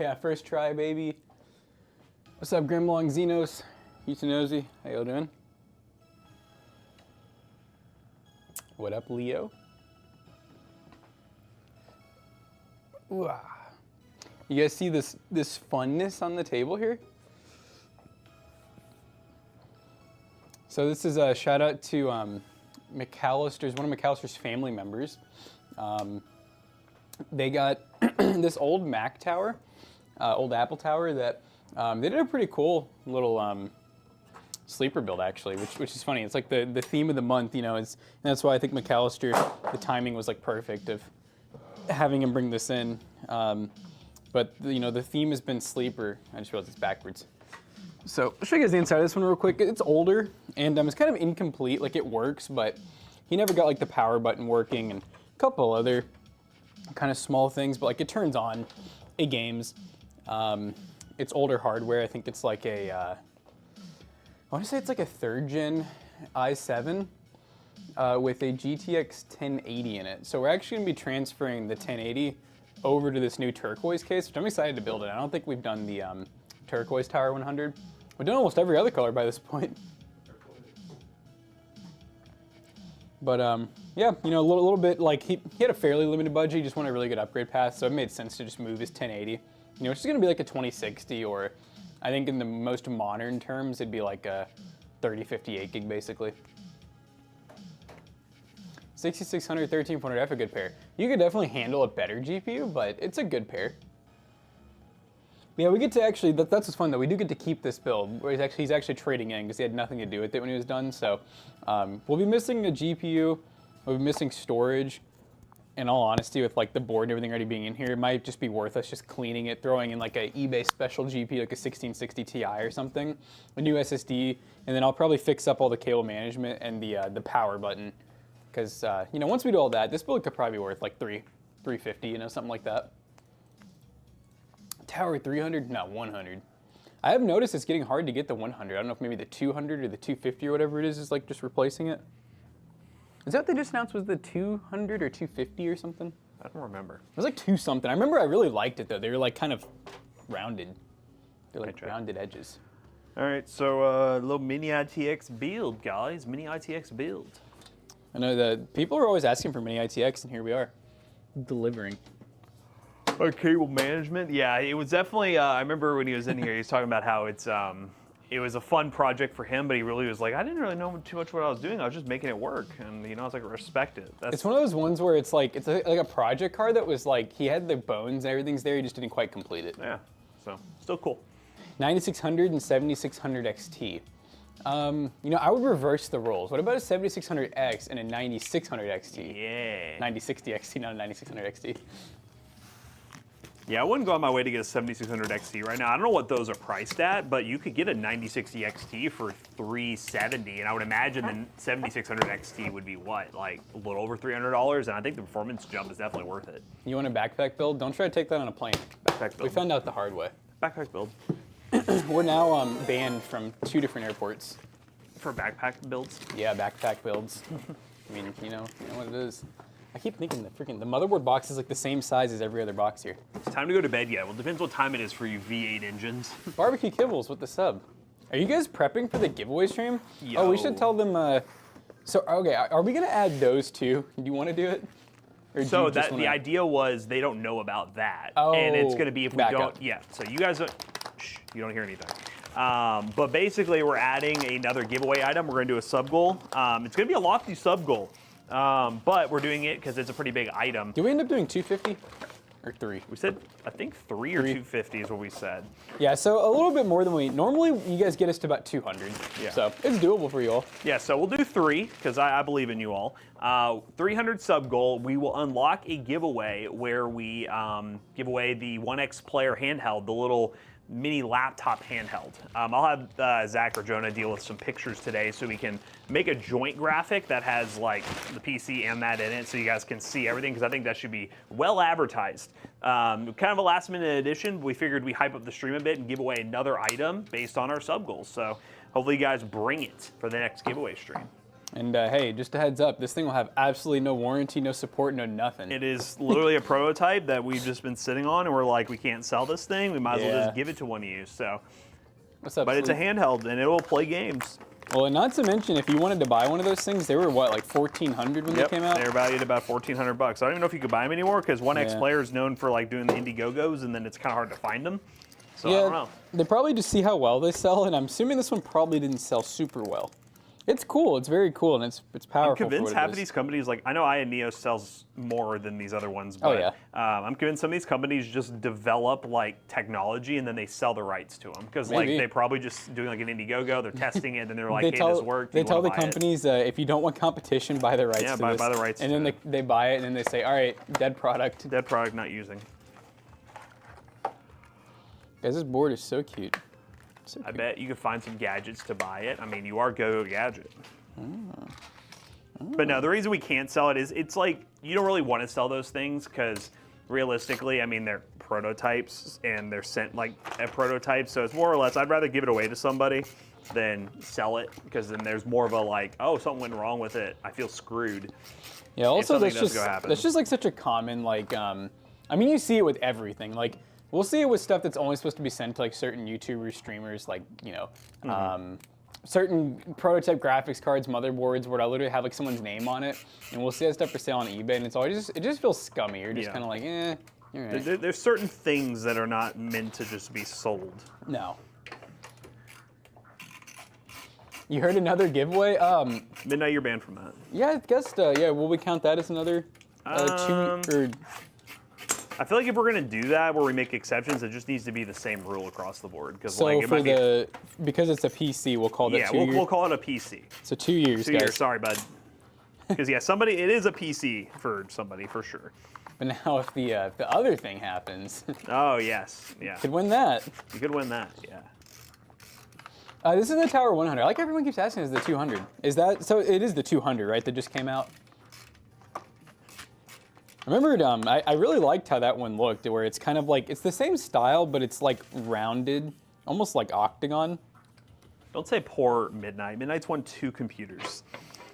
Yeah, first try, baby. What's up, Grimlong Xenos? Houston Nosy, how y'all doing? What up, Leo? Ooh, ah. You guys see this funness on the table here? So this is a shout out to McAllister's, one of McAllister's family members. They got this old Mac tower, old Apple tower that they did a pretty cool little sleeper build actually, which is funny. It's like the theme of the month, you know, and that's why I think McAllister, the timing was like perfect of having him bring this in. But you know, the theme has been sleeper. I just realized it's backwards. So I'll show you guys the inside of this one real quick. It's older and it's kind of incomplete. Like it works, but he never got like the power button working and a couple other kind of small things. But like it turns on, it games. It's older hardware. I think it's like a, I want to say it's like a 3rd gen i7 with a GTX 1080 in it. So we're actually gonna be transferring the 1080 over to this new turquoise case, which I'm excited to build it. I don't think we've done the turquoise Tower 100. We've done almost every other color by this point. But yeah, you know, a little bit like he had a fairly limited budget. He just wanted a really good upgrade path, so it made sense to just move his 1080. You know, it's just gonna be like a 2060, or I think in the most modern terms, it'd be like a 3058 gig basically. 6600, 13400F, a good pair. You could definitely handle a better GPU, but it's a good pair. Yeah, we get to actually, that's what's fun though, we do get to keep this build, where he's actually trading in because he had nothing to do with it when he was done, so we'll be missing a GPU, we'll be missing storage. In all honesty, with like the board and everything already being in here, it might just be worth us just cleaning it, throwing in like a eBay special GPU, like a 1660 Ti or something, a new SSD, and then I'll probably fix up all the cable management and the power button. Because, you know, once we do all that, this build could probably be worth like $350, you know, something like that. Tower 300, not 100. I have noticed it's getting hard to get the 100. I don't know if maybe the 200 or the 250 or whatever it is like just replacing it. Is that what they just announced was the 200 or 250 or something? I don't remember. It was like 2 something. I remember I really liked it though. They were like kind of rounded. They're like rounded edges. All right, so a little mini ITX build, guys. Mini ITX build. I know that people are always asking for mini ITX, and here we are, delivering. Cable management, yeah, it was definitely. I remember when he was in here, he was talking about how it was a fun project for him, but he really was like, I didn't really know too much what I was doing. I was just making it work, and you know, I was like, respect it. It's one of those ones where it's like like a project card that was like he had the bones and everything's there, he just didn't quite complete it. Yeah, so still cool. 9600 and 7600 XT. You know, I would reverse the roles. What about a 7600X and a 9600 XT? Yeah. 9060 XT, not a 9600 XT. Yeah, I wouldn't go on my way to get a 7600 XT right now. I don't know what those are priced at, but you could get a 9060 XT for $370, and I would imagine the 7600 XT would be what, like a little over $300, and I think the performance jump is definitely worth it. You want a backpack build? Don't try to take that on a plane. Backpack build. We found out the hard way. Backpack build. We're now banned from 2 different airports. For backpack builds? Yeah, backpack builds. I mean, you know what it is. I keep thinking the motherboard box is like the same size as every other box here. It's time to go to bed yet. Well, it depends what time it is for you V8 engines. Barbecue Kibbles with the sub. Are you guys prepping for the giveaway stream? Yo. Oh, we should tell them, so, okay, are we gonna add those too? Do you wanna do it? Or so the idea was they don't know about that. Oh, and it's gonna be if we don't, up. yeah, so you guys don't, shh, you don't hear anything. But basically we're adding another giveaway item. We're gonna do a sub goal. It's gonna be a lofty sub goal. But we're doing it because it's a pretty big item. Do we end up doing 250 or 3? We said, I think 3 or 250 is what we said. Yeah, so a little bit more than normally you guys get us to about 200. Yeah. So it's doable for you all. Yeah, so we'll do 3 because I believe in you all. 300 sub goal, we will unlock a giveaway where we give away the 1X Player handheld, the little mini laptop handheld. I'll have Zach or Jonah deal with some pictures today so we can make a joint graphic that has like the PC and that in it so you guys can see everything, because I think that should be well advertised. Kind of a last minute addition. We figured we hype up the stream a bit and give away another item based on our sub goals. So hopefully you guys bring it for the next giveaway stream. And hey, just a heads up, this thing will have absolutely no warranty, no support, no nothing. It is literally a prototype that we've just been sitting on, and we're like, we can't sell this thing. We might as well just give it to one of you. So, What's up, but it's a Sleep? handheld, and it will play games. Well, and not to mention, if you wanted to buy one of those things, they were what, like $1,400 when they came out? They're valued about $1,400. I don't even know if you could buy them anymore because 1X Yeah. Player is known for like doing the Indiegogos, and then it's kind of hard to find them. So Yeah, I don't know. they probably just see how well they sell, and I'm assuming this one probably didn't sell super well. It's cool. It's very cool, and it's powerful. I'm convinced for what half it of is. these companies, like I know Neos sells more than these other ones, but yeah. I'm convinced some of these companies just develop like technology and then they sell the rights to them because like Maybe. they probably just doing like an Indiegogo, they're testing it, and then they're like, They hey, tell, this worked. they you tell the wanna buy it? companies, if you don't want competition, buy the rights Yeah, to buy this. the rights And to then it. they buy it, and then they say, all right, dead product. Dead product not using. Guys, this board is so cute. So I cute. bet you could find some gadgets to buy it. I mean, you are Go-Go Gadget. But no, the reason we can't sell it is it's like you don't really want to sell those things because realistically, I mean, they're prototypes and they're sent like a prototype. So it's more or less, I'd rather give it away to somebody than sell it because then there's more of a like, oh, something went wrong with it. I feel screwed. Yeah, also something that's does just go happen. that's just like such a common like I mean you see it with everything. Like we'll see it with stuff that's only supposed to be sent to like certain YouTubers, streamers, like, you know, certain prototype graphics cards, motherboards where I literally have like someone's name on it, and we'll see that stuff for sale on eBay, and it's always it just feels scummy. You're just Yeah. kind of like, eh, you're right. There's certain things that are not meant to just be sold. No. You heard another giveaway? Midnight, you're banned from that. Yeah, I guess. Yeah, will we count that as another two? Or I feel like if we're gonna do that, where we make exceptions, it just needs to be the same rule across the board. Because so like it for might be, the because it's a PC, we'll call that yeah, 2 we'll, years. we'll call it a PC. So 2 years, 2 guys. years, sorry, bud. Because yeah, somebody, it is a PC for somebody for sure. But now if the other thing happens, Oh yes, yeah, could win that. you could win that. Yeah. This is the Tower 100. I like everyone keeps asking, is the 200? Is that so? It is the 200, right? That just came out. I remember, I really liked how that one looked, where it's kind of like it's the same style, but it's like rounded, almost like octagon. Don't say poor Midnight. Midnight's won 2 computers.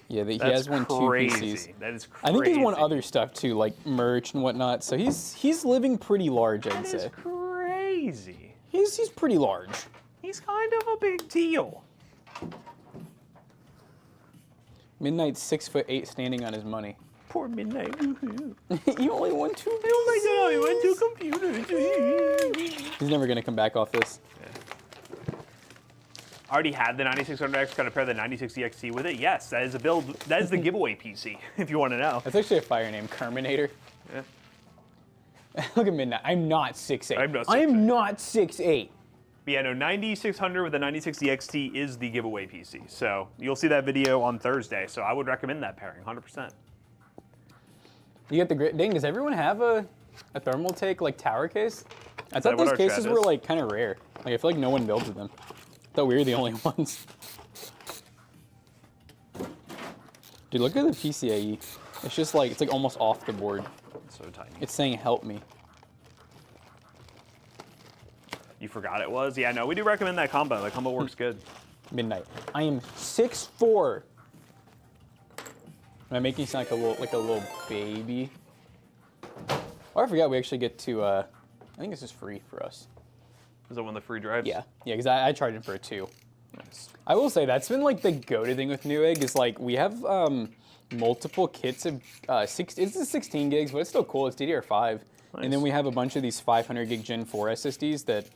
Yeah, he That's has won 2 crazy. PCs. That is crazy. I think he's won other stuff too, like merch and whatnot. So he's living pretty large, I'd That say. is crazy. He's pretty large. He's kind of a big deal. Midnight's 6'8" standing on his money. Poor Midnight. Woohoo. He only won 2 Oh my god, he went 2 computers. He's never gonna come back off this. I already had the 9600X, got to pair the 9060 XT with it. Yes, that is a build. That is the giveaway PC, if you want to know. That's actually a fire name, Kerminator. Yeah. Look at Midnight. I'm not 6'8". I'm not I am 6'8". not 6'8". But yeah, no, 9600 with the 9060 XT is the giveaway PC. So you'll see that video on Thursday. So I would recommend that pairing, 100%. You get the great dang. Does everyone have a thermal take like tower case? I that thought what those our cases chat were is? like kind of rare. Like I feel like no one builds with them. I thought we were the only ones. Dude, look at the PCIe. It's just like it's like almost off the board. So tiny. It's saying help me. You forgot it was? Yeah, no, we do recommend that combo. That combo works good. Midnight. I am 6'4". Am I making you sound like a little baby? Oh, I forgot we actually get to. I think this is free for us. Is that one of the free drives? Yeah, because I charged him for it too. Nice. I will say that's been like the go-to thing with Newegg is like we have multiple kits of it's the 16 gigs, but it's still cool. It's DDR5, and then Nice. we have a bunch of these 500 gig Gen 4 SSDs that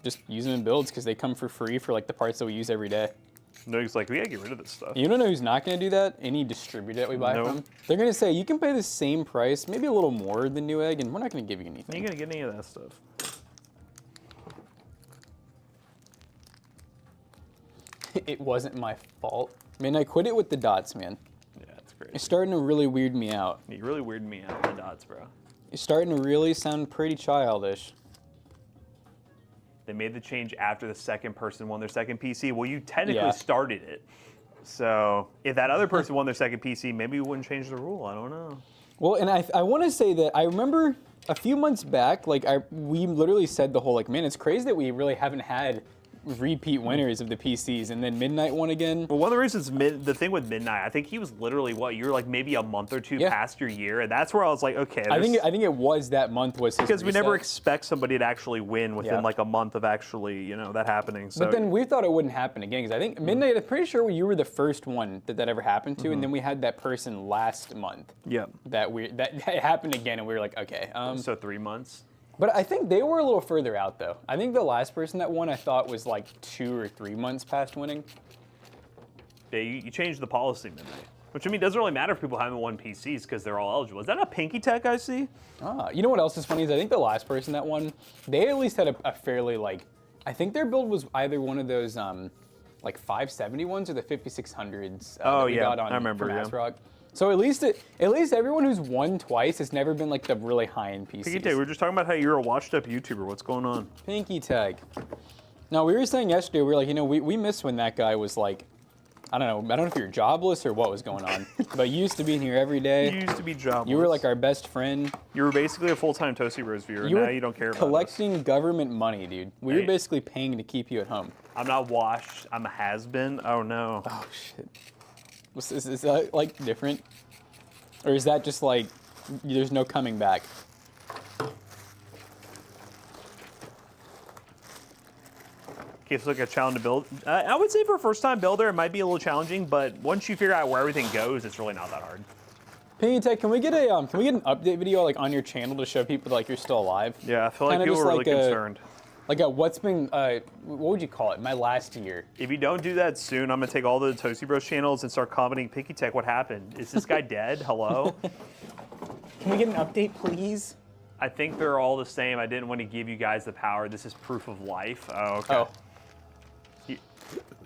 just use them in builds because they come for free for like the parts that we use every day. No, he's like, we gotta get rid of this stuff. You don't know who's not going to do that? Any distributor that we buy Nope. from. They're going to say you can pay the same price, maybe a little more than Newegg, and we're not going to give you You anything. ain't gonna get any of that stuff. It wasn't my fault. Man, I quit it with the dots, man. Yeah, it's crazy. It's starting to really weird me out. You really weirded me out with the dots, bro. It's starting to really sound pretty childish. They made the change after the second person won their second PC. Well, you technically Yeah. started it. So if that other person won their second PC, maybe we wouldn't change the rule. I don't know. Well, and I want to say that I remember a few months back, like we literally said the whole like, man, it's crazy that we really haven't had repeat winners of the PCs, and then Midnight won again. Well, one of the reasons, the thing with Midnight, I think he was literally you were like maybe a month or two past your year, and that's where I was like, okay. I think it was that month was his because we reset. never expect somebody to actually win within like a month of actually that happening. So. But then we thought it wouldn't happen again because I think Midnight. I'm pretty sure you were the first one that ever happened to, and then we had that person last month. Yeah. That happened again, and we were like, okay. So 3 months. But I think they were a little further out, though. I think the last person that won, I thought, was like 2 or 3 months past winning. Yeah, you changed the policy Midnight. Which, I mean, doesn't really matter if people haven't won PCs because they're all eligible. Is that a Pinky Tech I see? You know what else is funny is I think the last person that won, they at least had a fairly, like, I think their build was either one of those, like, 570 ones or the 5600s that we got on I remember, from ASRock. So at least everyone who's won twice has never been like the really high-end PCs. Pinky Tech, we were just talking about how you're a washed-up YouTuber. What's going on? Pinky Tech. No, we were saying yesterday, we were like, we missed when that guy was like, I don't know if you're jobless or what was going on, but you used to be in here every day. You used to be jobless. You were like our best friend. You were basically a full-time Toasty Bros viewer. Now you don't care about collecting government money, dude. We were basically paying to keep you at home. I'm not washed. I'm a has-been. Oh, no. Oh, shit. Is that, like, different? Or is that just, like, there's no coming back? Okay, so like a challenge to build. I would say for a first-time builder, it might be a little challenging, but once you figure out where everything goes, it's really not that hard. Pinky Tech, can we get an update video like on your channel to show people like you're still alive? Yeah, I feel like people are really concerned. Like what's been what would you call it? My last year. If you don't do that soon, I'm gonna take all the Toasty Bros channels and start commenting Pinky Tech. What happened? Is this guy dead? Hello? Can we get an update, please? I think they're all the same. I didn't want to give you guys the power. This is proof of life. Oh, okay. Oh.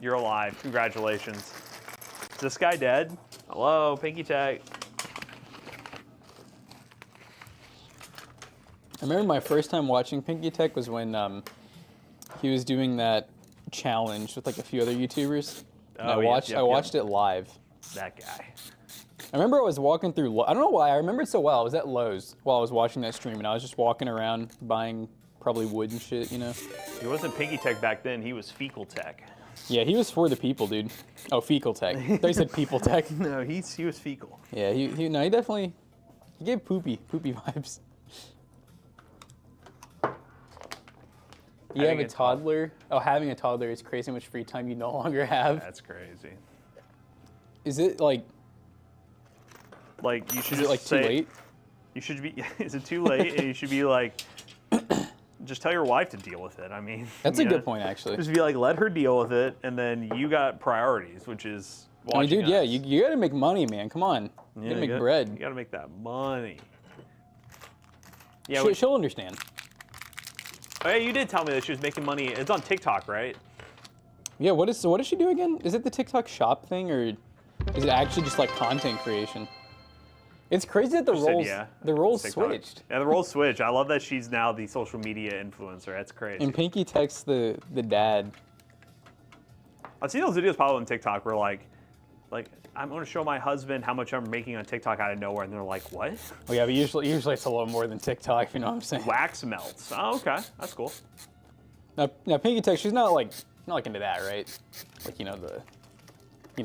You're alive. Congratulations. Is this guy dead? Hello, Pinky Tech. I remember my first time watching Pinky Tech was when he was doing that challenge with like a few other YouTubers. And I watched it live. That guy. I remember I was walking through, I don't know why, I remember it so well. I was at Lowe's while I was watching that stream, and I was just walking around buying probably wood and shit, you know? He wasn't Pinky Tech back then, he was Fecal Tech. Yeah, he was for the people, dude. Oh, Fecal Tech. I thought you said People Tech. No, he was fecal. Yeah, he definitely, he gave poopy vibes. You have a toddler? Oh, having a toddler is crazy how much free time you no longer have. That's crazy. Is it like you should is it like say, too late? You should be, is it too late? And you should be like, just tell your wife to deal with it. I mean. That's a good point, actually. Just be like, let her deal with it, and then you got priorities, which is watching dude, us. yeah, you gotta make money, man. Come on. You gotta make bread. You gotta make that money. Yeah, She'll understand. Oh, yeah, you did tell me that she was making money. It's on TikTok, right? Yeah, what does she do again? Is it the TikTok shop thing, or is it actually just like content creation? It's crazy that the roles switched. Yeah, the roles switched. I love that she's now the social media influencer. That's crazy. And Pinky Tech's the dad. I've seen those videos pop up on TikTok where like I'm going to show my husband how much I'm making on TikTok out of nowhere, and they're like, what? Oh yeah, but usually it's a little more than TikTok, if you know what I'm saying. Wax melts. Oh, okay, that's cool. Now Pinky Tech, she's not like into that, right? Like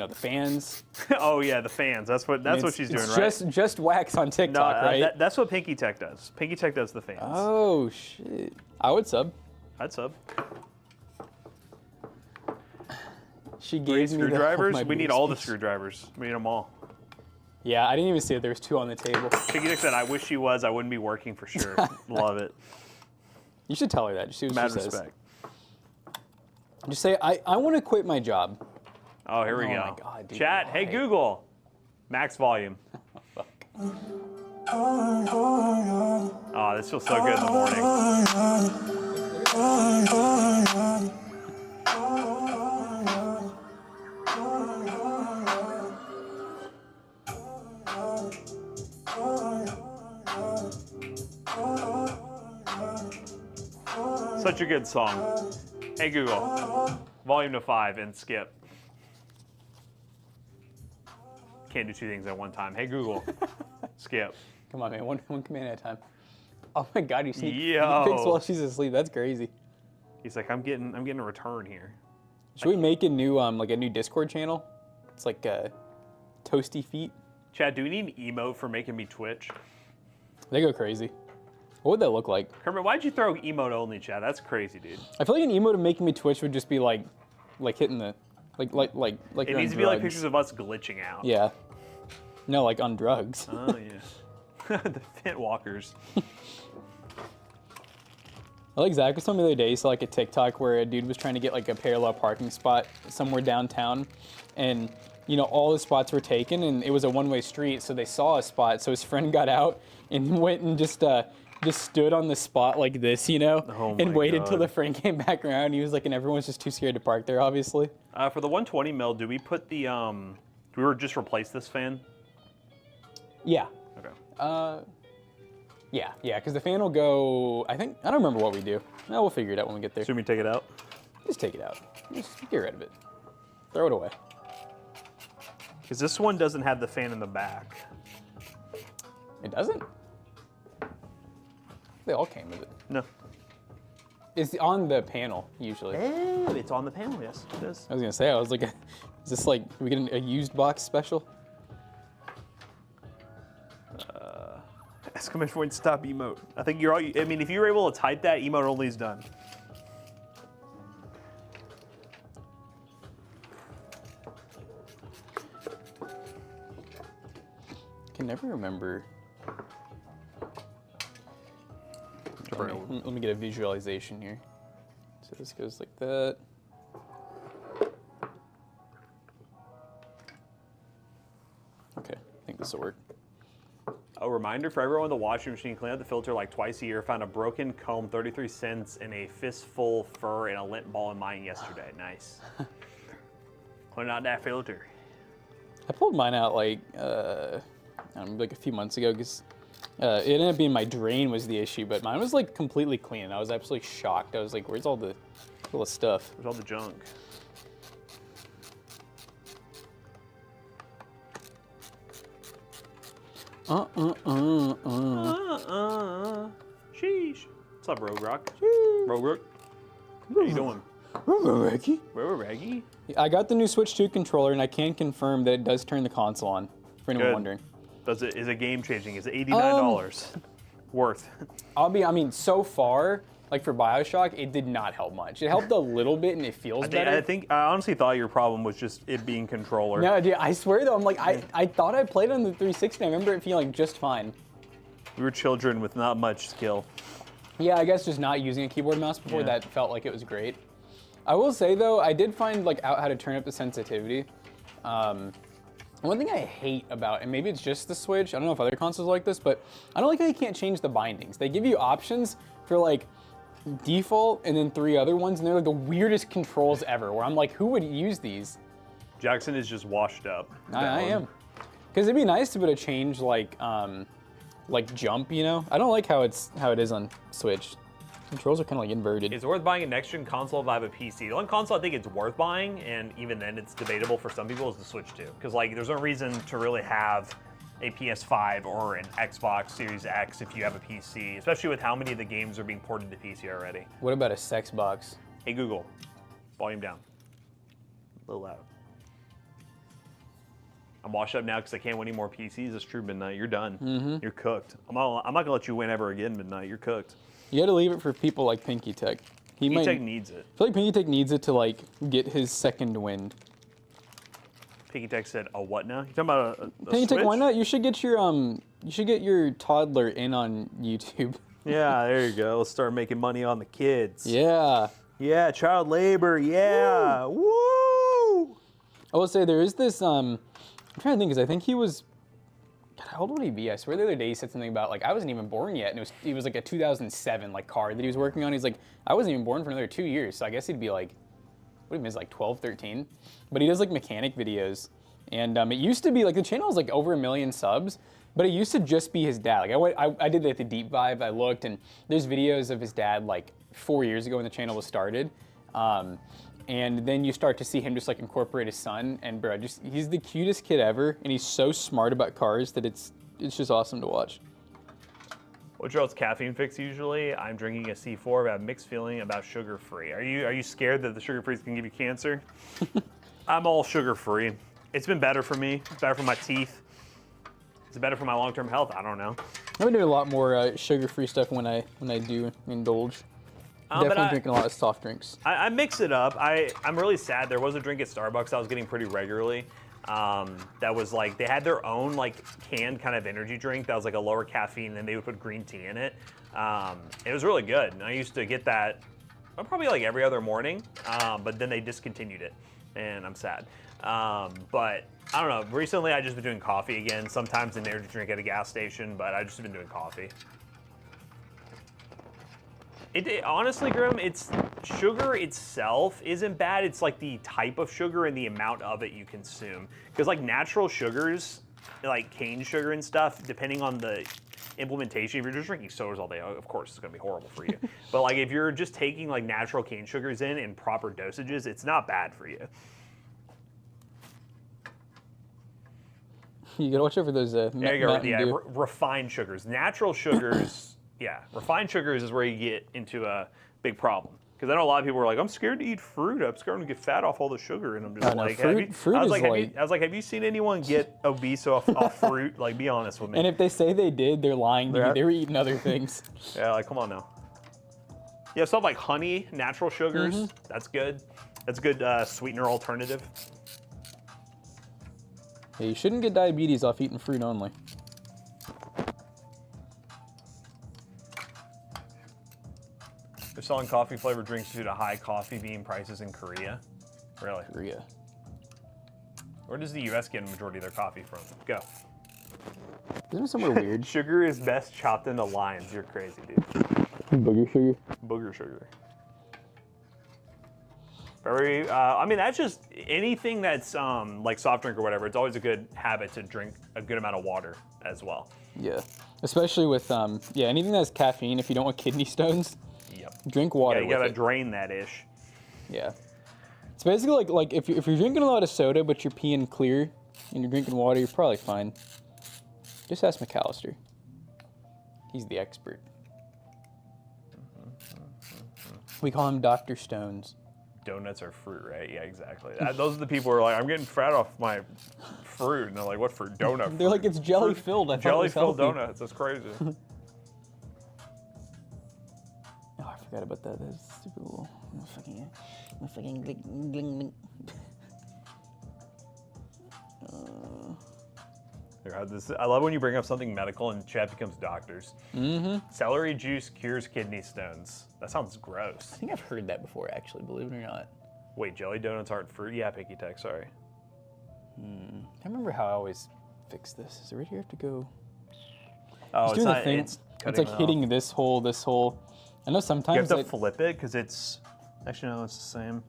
the fans. Oh yeah, the fans. That's what she's doing, right? Just wax on TikTok, right? That's what Pinky Tech does. Pinky Tech does the fans. Oh shit! I would sub. I'd sub. She gave me screwdrivers. We need all the screwdrivers. We need them all. Yeah, I didn't even see it. There was 2 on the table. Pinky Tech said, "I wish she was. I wouldn't be working for sure." Love it. You should tell her that. Just see what Mad she says. respect. Just say, I want to quit my job. Oh, here we go. Oh my God, dude. Chat, hey Google, max volume. Oh, this feels so good in the morning. Such a good song. Hey Google, volume to 5 and skip. Can't do 2 things at one time. Hey Google, skip. Come on, man. One command at a time. Oh my God, you sneak Yo. peeks while she's asleep. That's crazy. He's like, I'm getting a return here. Should we make a new like a new Discord channel? It's like Toasty Feet. Chad, do we need an emote for making me twitch? They go crazy. What would that look like? Kermit, why'd you throw emote only, Chad? That's crazy, dude. I feel like an emote of making me twitch would just be like hitting the like. It needs to be like pictures of us glitching out. Yeah. No, like on drugs. Oh yeah. The fit walkers. I like Zach was telling me the other day, he saw like a TikTok where a dude was trying to get like a parallel parking spot somewhere downtown, and you know all the spots were taken, and it was a one-way street, so they saw a spot. So his friend got out and went and just stood on the spot like this, you know, and waited till the friend came back around. He was like, and everyone's just too scared to park there, obviously. For the 120 mil, do we put the do we just replace this fan? Yeah. Okay. Yeah, because the fan will go, I don't remember what we do. No, we'll figure it out when we get there. Assume we take it out? Just take it out. Just get rid of it. Throw it away. Because this one doesn't have the fan in the back. It doesn't? They all came with it. No. It's on the panel, usually. It's on the panel, yes, it is. I was going to say, I was like, is this like, we get a used box special? Exclamation point, stop emote. I think I mean, if you were able to type that, emote only is done. I can never remember. Let me get a visualization here. So this goes like that. Okay, I think this will work. A reminder for everyone, the washing machine, clean out the filter like twice a year. Found a broken comb, 33 cents, and a fistful fur and a lint ball in mine yesterday. Nice. Clean out that filter. I pulled mine out like, like a few months ago because it ended up being my drain was the issue, but mine was like completely clean. I was absolutely shocked. I was like, where's all the stuff? Where's all the junk? Sheesh. What's up, Rogue Rock? Rogue Rock. How you doing? Reggie. Reggie? I got the new Switch 2 controller, and I can confirm that it does turn the console on, for anyone Good. wondering. Is it game changing? Is it $89 worth? I mean, so far, like for BioShock, it did not help much. It helped a little bit, and it feels better. I honestly thought your problem was just it being controller. No, dude, I swear though, I'm like, I thought I played on the 360. I remember it feeling just fine. We were children with not much skill. Yeah, I guess just not using a keyboard and mouse before, that felt like it was great. I will say though, I did find like out how to turn up the sensitivity. One thing I hate about, and maybe it's just the Switch, I don't know if other consoles are like this, but I don't like how you can't change the bindings. They give you options for like default and then 3 other ones, and they're like the weirdest controls ever, where I'm like, who would use these? Jackson is just washed up. I am. Because it'd be nice to be able to change like jump, you know? I don't like how it is on Switch. Controls are kind of like inverted. It's worth buying a next-gen console if I have a PC. The one console I think it's worth buying, and even then it's debatable for some people, is the Switch 2. Because like, there's no reason to really have a PS5 or an Xbox Series X if you have a PC, especially with how many of the games are being ported to PC already. What about a sex box? Hey Google, volume down. A little loud. I'm washed up now because I can't win any more PCs. It's true, Midnight. You're done. You're cooked. I'm not gonna let you win ever again, Midnight. You're cooked. You gotta leave it for people like Pinky Tech. Pinky Tech needs it. I feel like Pinky Tech needs it to like get his second wind. Pinky Tech said, "Oh, what now? You talking about a Pinky Switch? Tech, why not? You should get your toddler in on YouTube. Yeah, there you go. Let's start making money on the kids. Yeah. Yeah, child labor. Yeah. Woo! I will say there is this. I'm trying to think because I think he was. God, how old would he be? I swear the other day he said something about like I wasn't even born yet, and it was like a 2007 like car that he was working on. He's like, I wasn't even born for another 2 years, so I guess he'd be like, what do you mean, like 12, 13? But he does like mechanic videos, and it used to be like the channel is like over 1 million subs, but it used to just be his dad. Like I did like the deep dive. I looked, and there's videos of his dad like 4 years ago when the channel was started. And then you start to see him just like incorporate his son, and bro, he's the cutest kid ever, and he's so smart about cars that it's just awesome to watch. What's your caffeine fix usually? I'm drinking a C4, but I have mixed feeling about sugar-free. Are you scared that the sugar-free is going to give you cancer? I'm all sugar-free. It's been better for me. It's better for my teeth. It's better for my long-term health. I don't know. I'm gonna do a lot more sugar-free stuff when I do indulge. Definitely drinking a lot of soft drinks. I mix it up. I'm really sad. There was a drink at Starbucks I was getting pretty regularly. That was like, they had their own like canned kind of energy drink that was like a lower caffeine, and then they would put green tea in it. It was really good. And I used to get that probably like every other morning, but then they discontinued it, and I'm sad. But I don't know. Recently, I just been doing coffee again. Sometimes an energy drink at a gas station, but I just been doing coffee. Honestly, Grim, it's sugar itself isn't bad. It's like the type of sugar and the amount of it you consume. Because like natural sugars, like cane sugar and stuff, depending on the implementation, if you're just drinking sodas all day, of course it's gonna be horrible for you. But like if you're just taking like natural cane sugars in proper dosages, it's not bad for you. You gotta watch out for those Refined sugars. Natural sugars, yeah, refined sugars is where you get into a big problem. Because I know a lot of people are like, I'm scared to eat fruit. I'm scared to get fat off all the sugar. And I'm just like, I was like, have you seen anyone get obese off fruit? Like, be honest with me. And if they say they did, they're lying to you. They were eating other things. Yeah, like, come on now. Yeah, stuff like honey, natural sugars, that's good. That's a good sweetener alternative. Yeah, you shouldn't get diabetes off eating fruit only. They're selling coffee-flavored drinks due to high coffee bean prices in Korea. Really? Korea. Where does the U.S. get a majority of their coffee from? Go. Isn't it somewhere weird? Sugar is best chopped into lines. You're crazy, dude. Booger sugar? Booger sugar. Very, I mean, that's just anything that's like soft drink or whatever. It's always a good habit to drink a good amount of water as well. Yeah. Especially with, anything that has caffeine, if you don't want kidney stones. Yep. Drink water. Yeah, you gotta drain that ish. Yeah. It's basically like if you're drinking a lot of soda but you're peeing clear and you're drinking water, you're probably fine. Just ask McAllister. He's the expert. We call him Dr. Stones. Donuts are fruit, right? Yeah, exactly. Those are the people who are like, I'm getting fat off my fruit. And they're like, what fruit? Donut fruit. They're like, it's jelly filled. Jelly-filled donuts. That's crazy. Oh, I forgot about that. That's stupid little fucking gling. I love when you bring up something medical and chat becomes doctors. Celery juice cures kidney stones. That sounds gross. I think I've heard that before, actually, believe it or not. Wait, jelly donuts aren't fruit? Yeah, Picky Tech, sorry. I remember how I always fix this. Is it right here? I have to go. Oh, it's not. It's like hitting this hole. I know sometimes you have to flip it because it's. Actually, no, it's the same.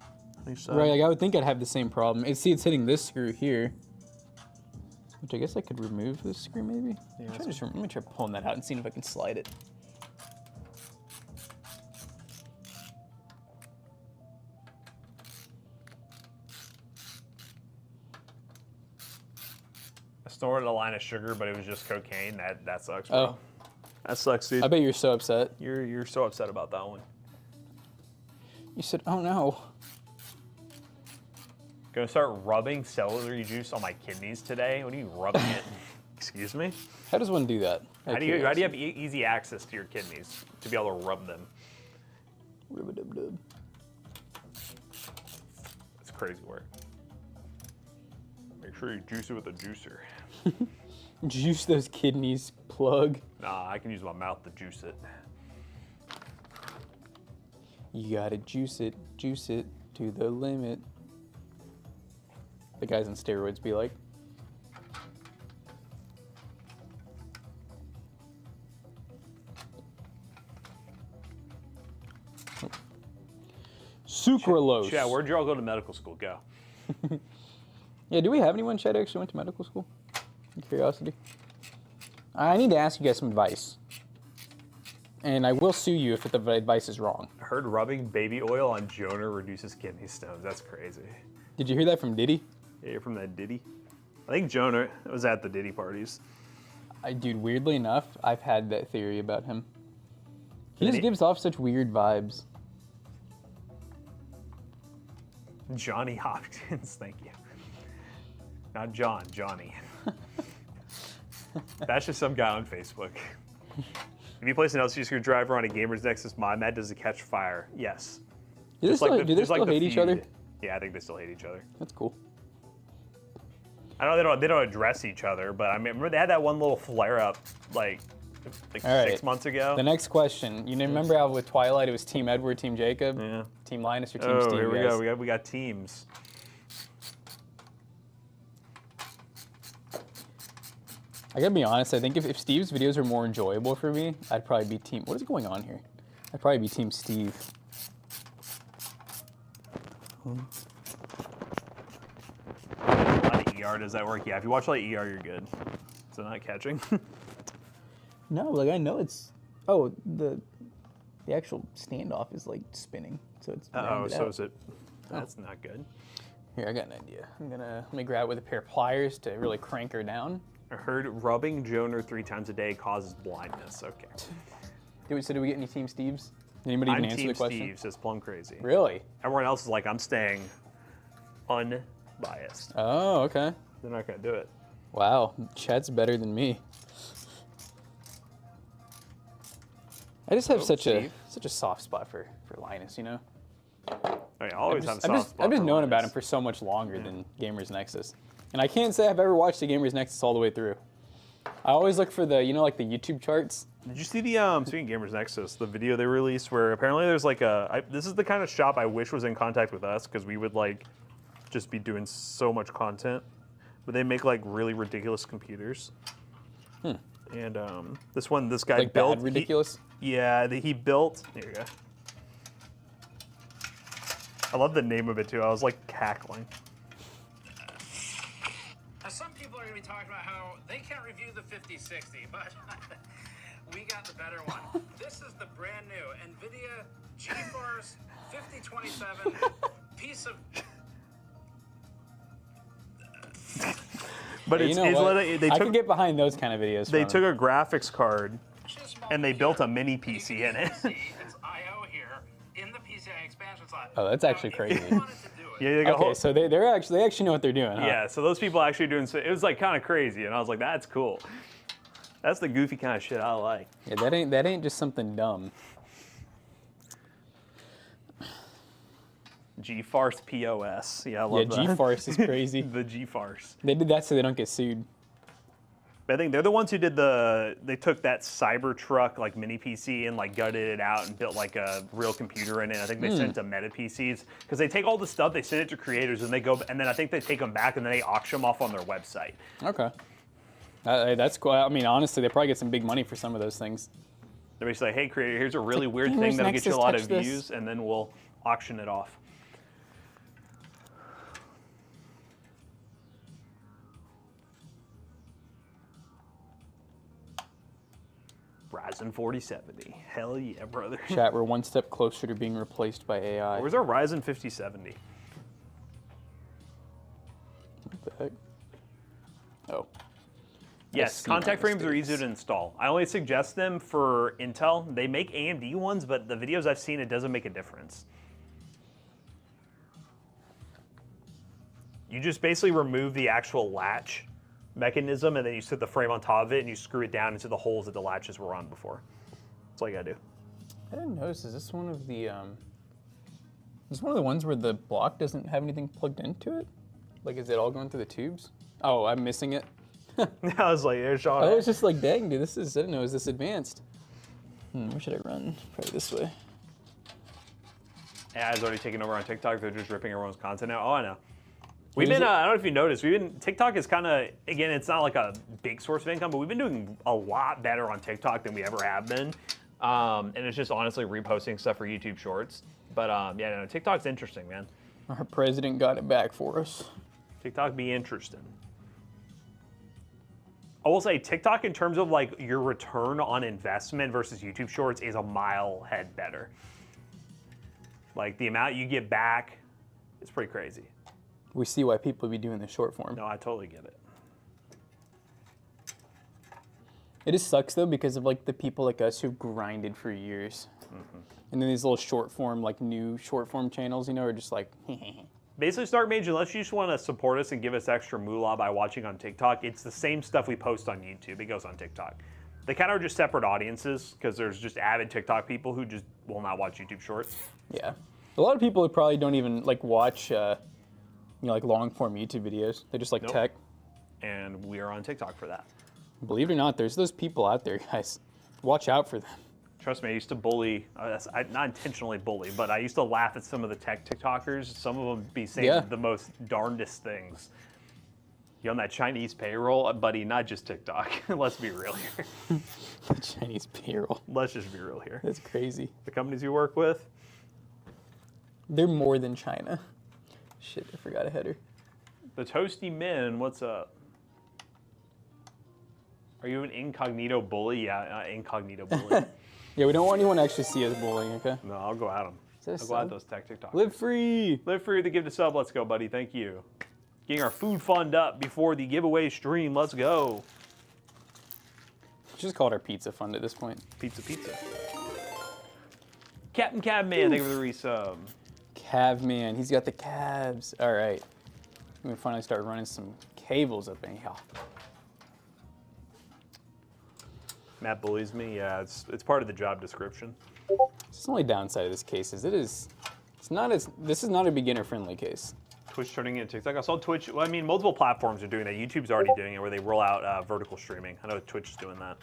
Right, like I would think I'd have the same problem. See, it's hitting this screw here, which I guess I could remove this screw maybe. Yeah, let me try pulling that out and seeing if I can slide it. I snorted a line of sugar, but it was just cocaine. That sucks, bro. Oh. That sucks, dude. I bet you're so upset. You're so upset about that one. You said, oh no. Gonna start rubbing celery juice on my kidneys today? What are you rubbing it? Excuse me? How does one do that? How do you have easy access to your kidneys to be able to rub them? Rub-a-dub-dub. It's crazy work. Make sure you juice it with a juicer. Juice those kidneys, plug. Nah, I can use my mouth to juice it. You gotta juice it to the limit. The guys on steroids be like. Sucralose. Chad, where'd y'all go to medical school? Go. Yeah, do we have anyone, Chad, actually went to medical school? In curiosity. I need to ask you guys some advice. And I will sue you if the advice is wrong. I heard rubbing baby oil on Jonah reduces kidney stones. That's crazy. Did you hear that from Diddy? Yeah, you're from that Diddy. I think Jonah was at the Diddy parties. Dude, weirdly enough, I've had that theory about him. He Did just he? gives off such weird vibes. Johnny Hopkins, thank you. Not John, Johnny. That's just some guy on Facebook. If you place an LCD screwdriver on a Gamer's Nexus mod, Matt, does it catch fire? Yes. Do they still, do they just still the hate each feud. other? Yeah, I think they still hate each other. That's cool. I know they don't address each other, but I mean, remember they had that one little flare up like All right. 6 months ago. The next question. You remember how with Twilight it was Team Edward, Team Jacob, Yeah. Team Linus, or Team Oh, Steve? here we guys? go. We got teams. I gotta be honest. I think if Steve's videos are more enjoyable for me, I'd probably be Team. What is going on here? I'd probably be Team Steve. A lot of ER, does that work? Yeah, if you watch like ER, you're good. So not catching. No, like I know it's. Oh, the actual standoff is like spinning, so it's. Oh, rounded so out. is it? That's not good. Here, I got an idea. Let me grab it with a pair of pliers to really crank her down. I heard rubbing Joner 3 times a day causes blindness. Okay. So do we get any Team Steves? Did anybody even I'm answer Team the question? Steve, says Plum Crazy. Really? Everyone else is like, I'm staying unbiased. Oh, okay. They're not going to do it. Wow, Chet's better than me. I just have such a soft spot for Linus, you know. Oh, yeah, I always have a soft spot I've just for known about him Linus. for so much longer than Gamers Nexus, and I can't say I've ever watched the Gamers Nexus all the way through. I always look for the, like the YouTube charts. Did you see the, speaking of Gamers Nexus, the video they released where apparently there's like this is the kind of shop I wish was in contact with us because we would like just be doing so much content. But they make like really ridiculous computers. And this guy Like built. bad ridiculous. He built. Here you go. I love the name of it too. I was like cackling. Now, some people are going to be talking about how they can't review the 5060, but we got the better one. This is the brand new NVIDIA GeForce 5027 piece of. But You it's, know it's what? literally- they I took could get behind those kind of videos. they from took him. a graphics card and they built a mini You PC can in it. see It's I/O here in the PCI expansion slot. Oh, that's Now, actually if crazy. you wanted to do it, Yeah, they go, Okay, so they actually know what they're doing, huh? yeah. So those people actually doing. It was like kind of crazy, and I was like, that's cool. That's the goofy kind of shit I like. Yeah, that ain't just something dumb. GeForce POS. Yeah, I Yeah, love that. GeForce is crazy. The GeForce. They did that so they don't get sued. But I think they're the ones who did they took that Cybertruck like mini PC and like gutted it out and built like a real computer in it. I think they sent it to Meta PCs because they take all the stuff, they send it to creators and they go, and then I think they take them back and then they auction them off on their website. Okay. That's cool. I mean, honestly, they probably get some big money for some of those things. They're basically like, hey creator, here's a really weird Gamers thing that'll get you a Nexus lot of touch this. views, and then we'll auction it off. Ryzen 4070. Hell yeah, brother. Chat, we're one step closer to being replaced by AI. Where's our Ryzen 5070? What the heck? Oh. Yes, see contact my frames are easy mistakes. to install. I only suggest them for Intel. They make AMD ones, but the videos I've seen, it doesn't make a difference. You just basically remove the actual latch mechanism, and then you sit the frame on top of it, and you screw it down into the holes that the latches were on before. That's all you gotta do. I didn't notice. Is this one of the ones where the block doesn't have anything plugged into it? Like, is it all going through the tubes? Oh, I'm missing it. I was like, there's Sean. I was just like, dang, dude, I didn't know it was this advanced. Where should I run? Probably this way. AI's already taken over on TikTok. They're just ripping everyone's content out. Oh, I know. We've Is been, it? I don't know if you noticed, TikTok is kind of, again, it's not like a big source of income, but we've been doing a lot better on TikTok than we ever have been. And it's just honestly reposting stuff for YouTube Shorts. But yeah, no, TikTok's interesting, man. Our president got it back for us. TikTok be interesting. I will say TikTok in terms of like your return on investment versus YouTube Shorts is a mile head better. Like the amount you get back is pretty crazy. We see why people be doing the short form. No, I totally get it. It just sucks though because of like the people like us who've grinded for years. And then these little short form, like new short form channels, you know, are just like, Basically, Stark Mage, unless you just want to support us and give us extra moolah by watching on TikTok, it's the same stuff we post on YouTube. It goes on TikTok. They kind of are just separate audiences because there's just avid TikTok people who just will not watch YouTube Shorts. yeah. A lot of people who probably don't even like watch, you know, like long form YouTube videos. They just like Nope. tech. And we are on TikTok for that. Believe it or not, there's those people out there, guys. Watch out for them. Trust me, I used to bully, not intentionally bully, but I used to laugh at some of the tech TikTokers. Some of them be saying Yeah. the most darndest things. You on that Chinese payroll? Buddy, not just TikTok. Let's be real here. The Chinese payroll. Let's just be real here. That's crazy. The companies you work with, They're more than China. Shit, I forgot a header. the Toasty Men, what's up? Are you an incognito bully? Yeah, incognito bully. Yeah, we don't want anyone to actually see us bullying, okay? No, I'll go at them. Is that a I'll go at sub? those tech TikTokers. Live free. Live free to give the sub. Let's go, buddy. Thank you. Getting our food fund up before the giveaway stream. Let's go. Just call it our pizza fund at this point. Pizza. Captain Cabman, thank you for the resub. Cav man, he's got the calves. All right. We can finally start running some cables up in here. Matt bullies me. Yeah, it's part of the job description. It's the only downside of this case is this is not a beginner friendly case. Twitch turning into TikTok. I saw Twitch. Well, I mean, multiple platforms are doing that. YouTube's already doing it, where they roll out vertical streaming. I know Twitch is doing that.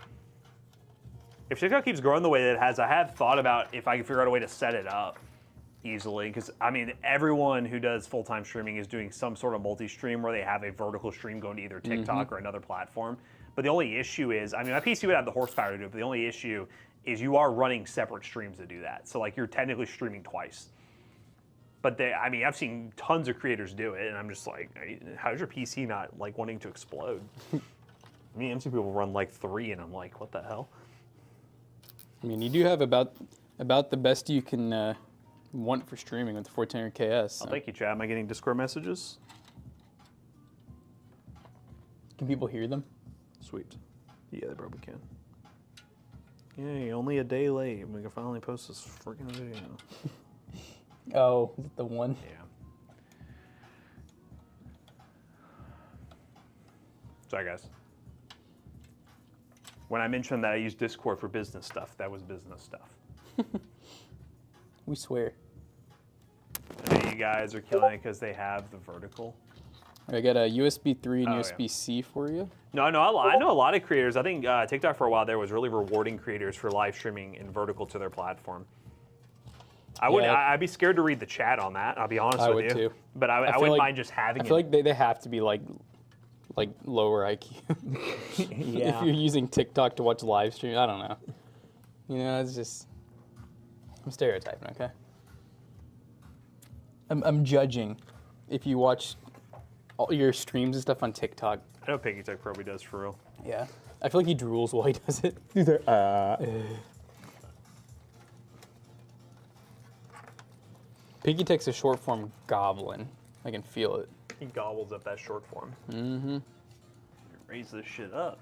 If TikTok keeps growing the way that it has, I have thought about if I can figure out a way to set it up easily. Because I mean, everyone who does full-time streaming is doing some sort of multi-stream where they have a vertical stream going to either TikTok or another platform. But the only issue is, I mean, my PC would have the horsepower to do it, but the only issue is you are running separate streams to do that. So like you're technically streaming twice. But I mean, I've seen tons of creators do it, and I'm just like, how's your PC not like wanting to explode? I mean, I've seen people run like 3, and I'm like, what the hell? I mean, you do have about the best you can want for streaming with the 1400 KS. So. Oh, thank you, Chad. Am I getting Discord messages? Can people hear them? Sweet. Yeah, they probably can. Yay, only a day late. We can finally post this freaking video. Oh, is it the one? Yeah. Sorry, guys. When I mentioned that I use Discord for business stuff, that was business stuff. We swear. I know you guys are killing it because they have the vertical. I got a USB 3 and Oh, yeah. USB-C for you. No, I know a lot of creators. I think TikTok for a while there was really rewarding creators for live streaming in vertical to their platform. I'd be scared to read the chat on that. I'll be honest I with would you. too. But I feel wouldn't like- mind just having I feel it. like they have to be like lower IQ. Yeah. If you're using TikTok to watch live stream, I don't know. You know, it's just I'm stereotyping, okay? I'm judging if you watch all your streams and stuff on TikTok. I know Piggy Tech probably does for real. Yeah. I feel like he drools while he does it. Piggy Tech's a short form goblin. I can feel it. He gobbles up that short form. Mm-hmm. Raise this shit up.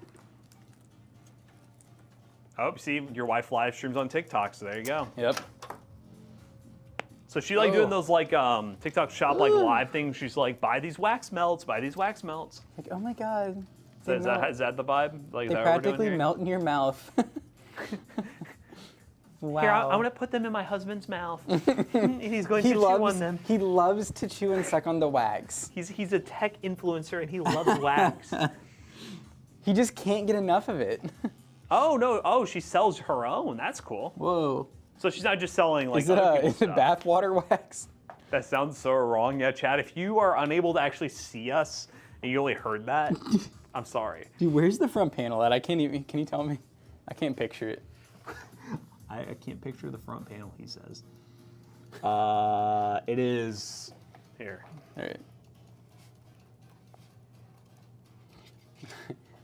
Oh, see, your wife live streams on TikTok, so there you go. Yep. So she like doing those like TikTok shop like live things. She's like, buy these wax melts, buy these wax melts. Like, oh my god. So is that the vibe? Like, is They that what we're doing practically here? melt in your mouth. Wow. Here, I'm gonna put them in my husband's mouth. And he's going to chew on them. He loves to chew and suck on the wax. He's a tech influencer and he loves wax. He just can't get enough of it. Oh no! Oh, she sells her own. That's cool. Whoa. So she's not just selling like Is it other people's is it stuff. bathwater wax? That sounds so wrong. Yeah, Chad. If you are unable to actually see us and you only heard that, I'm sorry. Dude, where's the front panel at? I can't even. Can you tell me? I can't picture it. I can't picture the front panel. He says. It is here. All right.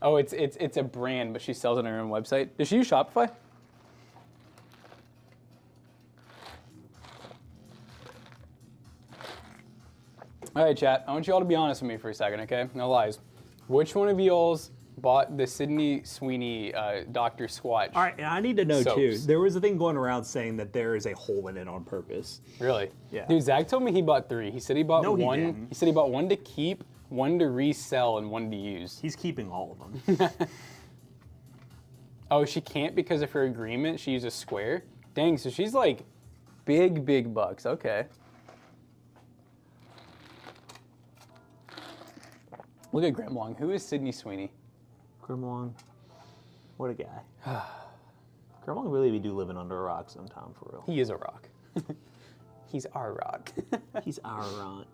Oh, it's a brand, but she sells it on her own website. Does she use Shopify? All right, chat. I want you all to be honest with me for a second, okay? No lies. Which one of y'all's bought the Sydney Sweeney Dr. Squatch. All right, and I need to know too. Soaps. There was a thing going around saying that there is a hole in it on purpose. Really? Yeah. Dude, Zach told me he bought 3. He said he bought No, he one. didn't. He said he bought 1 to keep, 1 to resell, and 1 to use. He's keeping all of them. Oh, she can't because of her agreement. She uses Square. Dang, so she's like big bucks. Okay. Look at Gremlong. Who is Sydney Sweeney? Grimlong, what a guy. Grimlong really do living under a rock sometime, for real. He is a rock. He's our rock. He's our rock.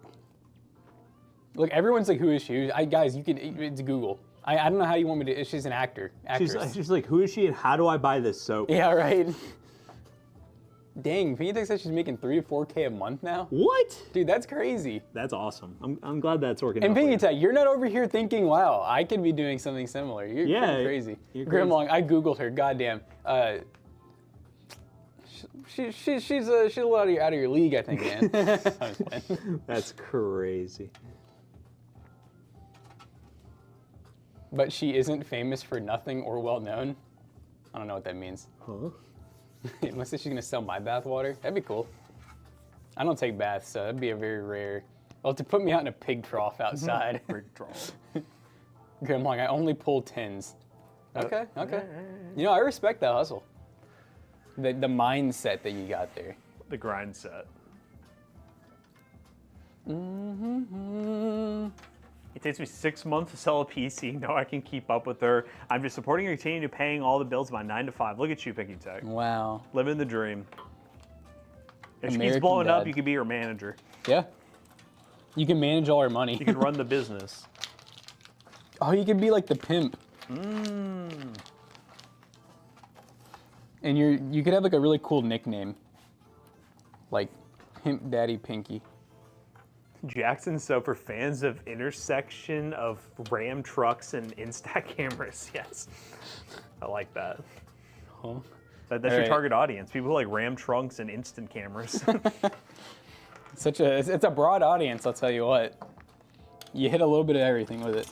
Look, everyone's like, who is she? Guys, you can, it's Google. I don't know how you want me to, she's an actress. She's like, who is she and how do I buy this soap? Yeah, right. Dang, Phoenix says she's making $3 to $4K a month now. What? Dude, that's crazy. That's awesome. I'm glad that's working And out for you. Pinky Tech, you're not over here thinking, wow, I could be doing something similar. You're kinda crazy. you're crazy. Grimlong, I Googled her, goddamn. She's a little out of your league, I think, man. I was playing. That's crazy. But she isn't famous for nothing or well known. I don't know what that means. Huh? Unless she's gonna sell my bath water. That'd be cool. I don't take baths, so that'd be a very rare. Well, to put me out in a pig trough outside. Big trough. Grimlong, I only pull tins. Okay. You know, I respect that hustle. The mindset that you got there. The grind set. It takes me 6 months to sell a PC. No, I can keep up with her. I'm just supporting her, continue paying all the bills of my 9 to 5. Look at you, Pinky Tech. Wow. Living the dream. If she keeps American blowing up, dad. you could be her manager. Yeah. You can manage all her money. You can run the business. Oh, you could be like the pimp. And you could have like a really cool nickname. Like Pimp Daddy Pinky. Jackson, so for fans of intersection of Ram trucks and Insta cameras, yes. I like that. Huh? That's All your right. target audience. People who like Ram trunks and instant cameras. It's a broad audience, I'll tell you what. You hit a little bit of everything with it.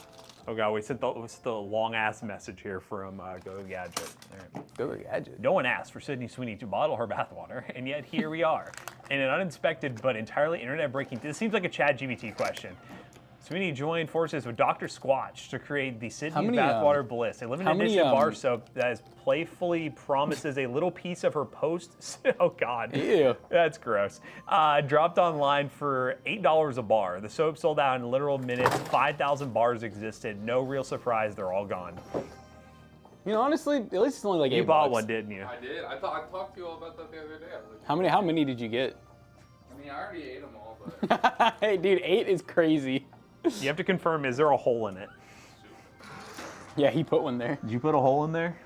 Oh god, we sent the long ass message here from Go Gadget. All right. Go Gadget. No one asked for Sydney Sweeney to bottle her bathwater, and yet here we are. In an uninspected but entirely internet-breaking, this seems like a ChatGPT question. Sweeney joined forces with Dr. Squatch to create the Sydney many, Bathwater Bliss, a limited how many, edition bar soap that is playfully promises a little piece of her post. Oh God, Ew. that's gross. Dropped online for $8 a bar. The soap sold out in literal minutes. 5,000 bars existed. No real surprise, they're all gone. You know, honestly, at least it's only like $8. You bought one, didn't you? I did. I talked to you all about that the other day. I was like, How many did you get? I mean, I already ate them all, but Hey, dude, 8 is crazy. You have to confirm, is there a hole in it? Yeah, he put one there. Did you put a hole in there?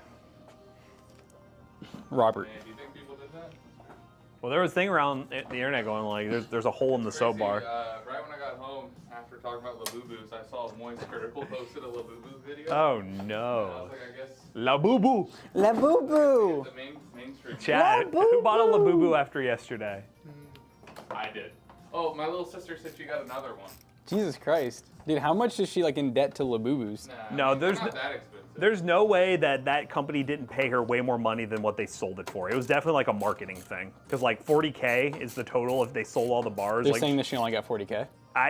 Robert. man, do you think people did that? Well, there was a thing around the internet going like, there's a hole in the soap bar. Right when I got home, after talking about Labubu's, I saw Moist Critical posted a Labubu video. Oh And I no. was like, I guess La Boo Boo. La Boo Boo. the mainstream. Chad, who bought a La Boo Boo after yesterday? I did. Oh, my little sister said she got another one. Jesus Christ. Dude, how much is she like in debt to Labubu's? Nah, No, I mean, they're there's not no- that expensive. There's no way that company didn't pay her way more money than what they sold it for. It was definitely like a marketing thing. Because like 40K is the total if they sold all the bars. They're Like saying that she only got 40K.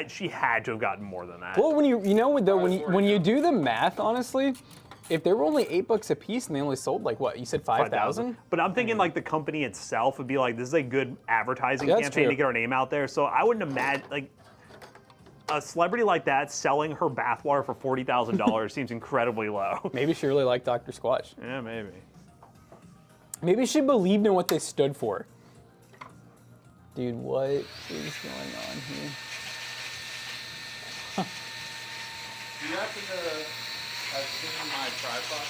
she had to have gotten more than that. Well, when you know though when you 42. do the math, honestly, if they were only $8 a piece and they only sold like what? You said 5,000? But I'm thinking like the company itself would be like, this is a good advertising Yeah, that's campaign true. to get our name out there. So I wouldn't imagine like a celebrity like that selling her bathwater for $40,000 seems incredibly low. Maybe she really liked Dr. Squatch. Yeah, maybe. Maybe she believed in what they stood for. Dude, what is going on here? Do you happen to have seen my tripod?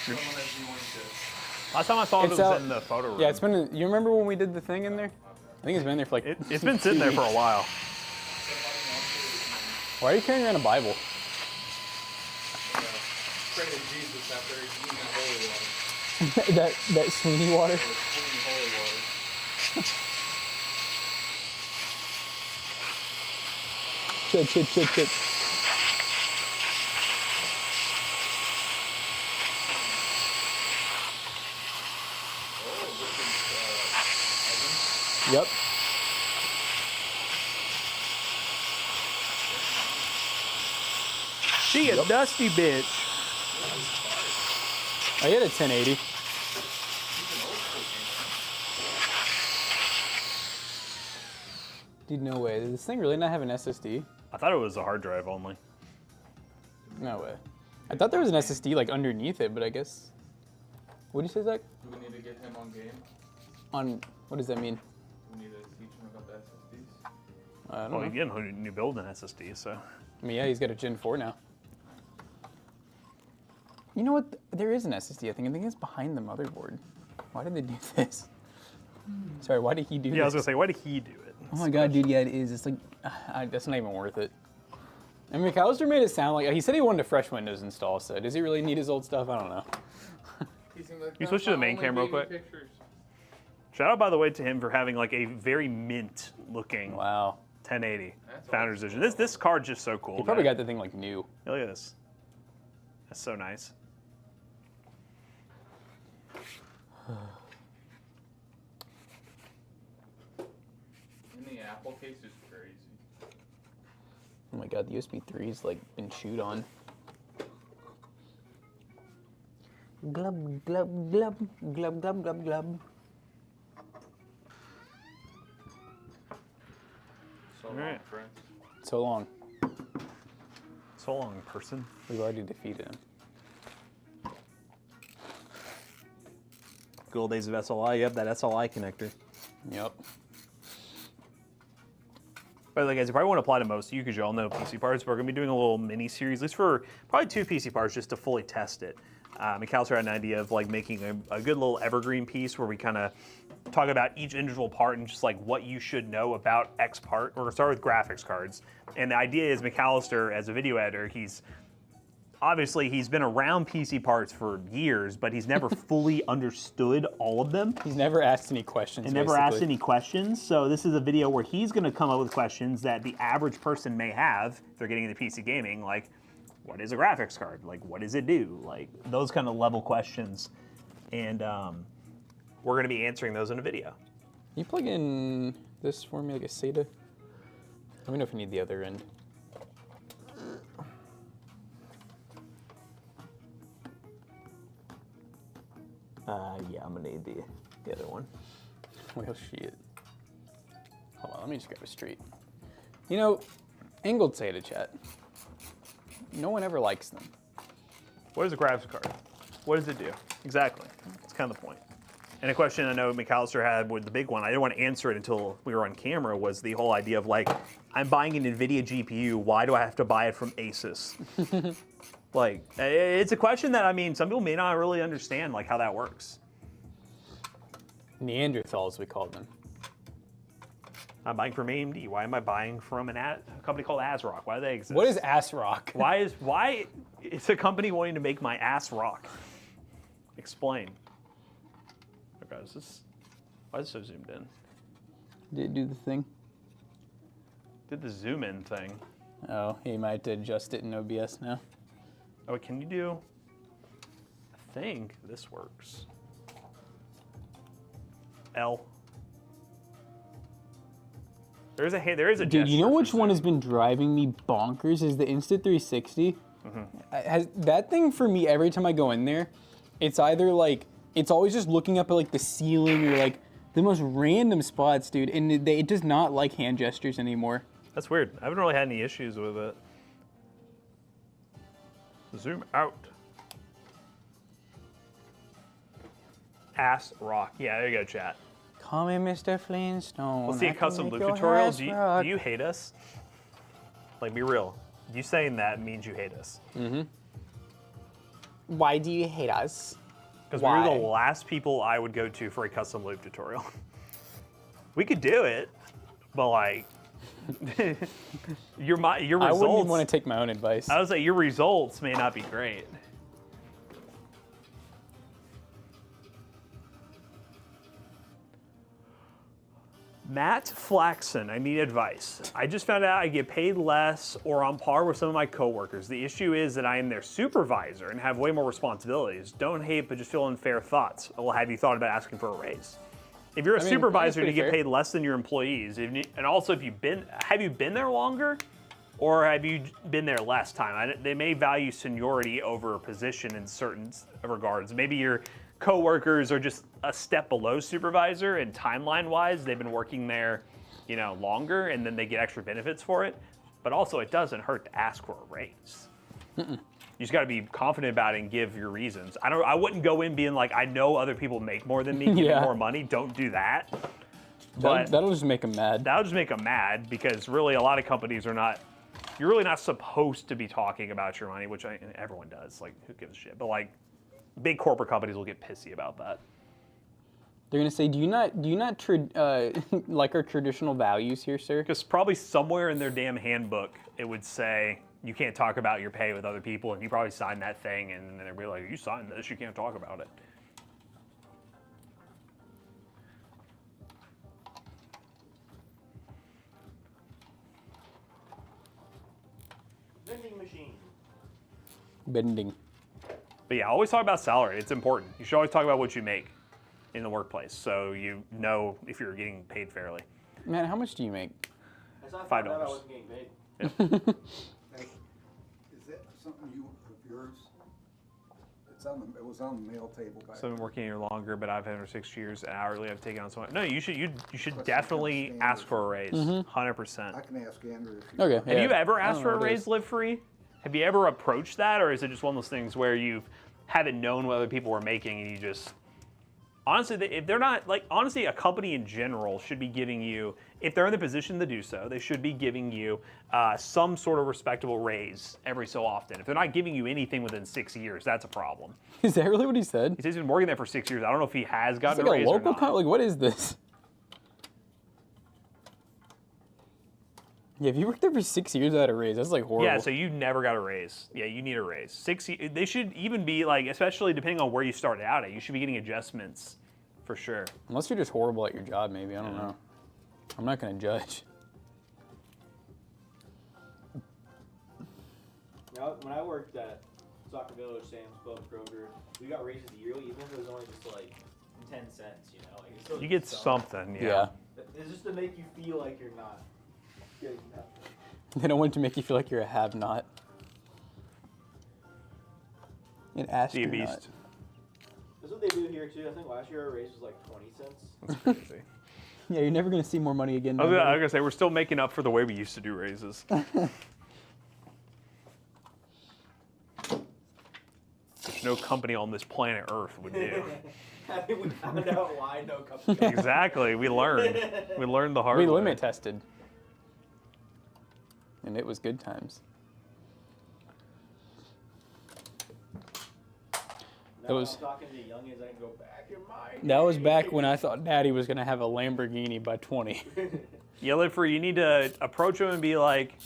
Someone that you wanted to. Last time I saw it, It's was out- in the photo room. Yeah, it's been. You remember when we did the thing in there? I think it's been there for like. It's been sitting there for a while. Why are you carrying around a Bible? Pray to Jesus after eating that holy water. that Sweeney water. Or clean holy water. Shit. Yep. She a dusty bitch. I had a 1080. Dude, no way. Does this thing really not have an SSD? I thought it was a hard drive only. No way. I thought there was an SSD like underneath it, but I guess. What did you say, Zach? Do we need to get him on game? On what does that mean? We need to teach him about the SSDs. I don't Well, know. you get a new build in SSD, so. I mean, yeah, he's got a Gen 4 now. You know what? There is an SSD. I think it's behind the motherboard. Why did they do this? Sorry, why did he do this? Yeah, I was gonna say, why did he do it? Oh my god, dude, yeah, it is. It's like, that's not even worth it. And McAllister made it sound like, he said he wanted a fresh Windows install, so does he really need his old stuff? I don't know. You switch to the main camera real quick? Pictures. Shout out, by the way, to him for having like a very mint looking Wow. 1080 That's Founders awesome. Edition. This card's just so cool. He probably man. got the thing like new. Yeah, look at this. That's so nice. And the Apple case is crazy. Oh my god, the USB 3's like been chewed on. Glub, glub, glub, glub, glub, glub, glub. So All long, right. friends. So long. So long, person. We've already defeated him. Good old days of SLI. Yep, that SLI connector. Yep. By the way, guys, you probably won't apply to most of you because you all know PC parts. We're going to be doing a little mini series, at least for probably 2 PC parts, just to fully test it. McAllister had an idea of like making a good little evergreen piece where we kind of talk about each individual part and just like what you should know about X part. We're going to start with graphics cards. And the idea is McAllister, as a video editor, he's been around PC parts for years, but he's never fully understood all of them. He's never asked any questions. And never basically. asked any questions. So this is a video where he's going to come up with questions that the average person may have if they're getting into PC gaming, like, what is a graphics card? Like, what does it do? Like, those kind of level questions. And we're going to be answering those in a video. Can you plug in this for me, like a SATA? Let me know if you need the other end. Yeah, I'm going to need the other one. Well, shit. Hold on, let me just grab a straight. You know, angled SATA chat. No one ever likes them. What is a graphics card? What does it do? Exactly. That's kind of the point. And a question I know McAllister had with the big one, I didn't want to answer it until we were on camera, was the whole idea of like, I'm buying an NVIDIA GPU, why do I have to buy it from Asus? Like, it's a question that, I mean, some people may not really understand like how that works. Neanderthals, we call them. I'm buying from AMD. Why am I buying from a company called ASRock? Why do they exist? What is ass rock? Why is a company wanting to make my ass rock? Explain. Okay, why is this so zoomed in? Did it do the thing? Did the zoom in thing. Oh, he might adjust it in OBS now. Oh, can you do? I think this works. L. There is a Dude, you know gesture which for one has zoom. been driving me bonkers is the Insta360. Has that thing for me every time I go in there, it's either like it's always just looking up at like the ceiling or like the most random spots, dude, and it does not like hand gestures anymore. That's weird. I haven't really had any issues with it. Zoom out. Ass rock. Yeah, there you go, chat. Call me Mr. Flintstone. Let's see I a can custom make loop your tutorial. ass Do rock. you hate us? Like, be real. You saying that means you hate us. Why do you hate us? Because we were the Why? last people I would go to for a custom loop tutorial. We could do it, but like, your I results. wouldn't even want to take my own advice. I would say your results may not be great. Matt Flaxon, I need advice. I just found out I get paid less or on par with some of my coworkers. The issue is that I am their supervisor and have way more responsibilities. Don't hate, but just feel unfair thoughts. Well, have you thought about asking for a raise? If you're a I mean, supervisor, that's you get pretty paid less than your employees. And also, have you been there longer, or have you been there less time? They may value seniority over position in certain regards. Maybe your coworkers are just a step below supervisor, and timeline-wise, they've been working there, longer, and then they get extra benefits for it. But also, it doesn't hurt to ask for a raise. You just got to be confident about it and give your reasons. I wouldn't go in being like, I know other people make more than me, give me more money. Don't do that. But That'll just make them mad. that'll just make them mad, because really a lot of companies are not. You're really not supposed to be talking about your money, which everyone does. Like, who gives a shit? But like, big corporate companies will get pissy about that. They're gonna say, do you not like our traditional values here, sir? Because probably somewhere in their damn handbook it would say you can't talk about your pay with other people, and you probably signed that thing, and then they'd be like, you signed this, you can't talk about it. Vending machine. Bending. But yeah, always talk about salary. It's important. You should always talk about what you make in the workplace, so you know if you're getting paid fairly. Man, how much do you make? As I found out, I $5. wasn't getting paid. Hey, is that something of yours? It was on the mail table back. So I've been working here longer, but I've had for 6 years hourly. I've taken on so much. No, you should Question definitely comes ask for a raise, Mm-hmm. 100%. I can ask Andrew if you Okay. Have you ever I asked don't for know a what it raise, is. live free? Have you ever approached that, or is it just one of those things where you haven't known what other people were making and you just... Honestly, if they're not, honestly, a company in general should be giving you, if they're in the position to do so, they should be giving you some sort of respectable raise every so often. If they're not giving you anything within 6 years, that's a problem. Is that really what he said? He says he's been working there for 6 years. I don't know if he has It's gotten like a a raise local or not. company. Like, what is this? Yeah, if you worked there for 6 years without a raise, that's like horrible. Yeah, so you never got a raise. Yeah, you need a raise. They should even be especially depending on where you started out at, you should be getting adjustments for sure. Unless you're just horrible at your job, maybe. I don't know. I'm not gonna judge. Now, when I worked at Soccer Village, Sam's Club, Kroger, we got raises yearly, even if it was only just like 10 cents, Like, it's You get something, Yeah. It's just to make you feel like you're not getting nothing. They don't want to make you feel like you're a have-not. An astronaut. Be a beast. That's what they do here too. I think last year our raise was like 20 cents. That's crazy. Yeah, you're never gonna see more money again. I was never. gonna say, we're still making up for the way we used to do raises. There's no company on this planet Earth would do. I think we found out why no company. Exactly. We learned. We learned the hard way. We limit tested, and it was good times. Now was- I'm talking to youngins, I can go back in my That was day. back when I thought Daddy was gonna have a Lamborghini by 20. Yeah, Lifford, you need to approach them and be like,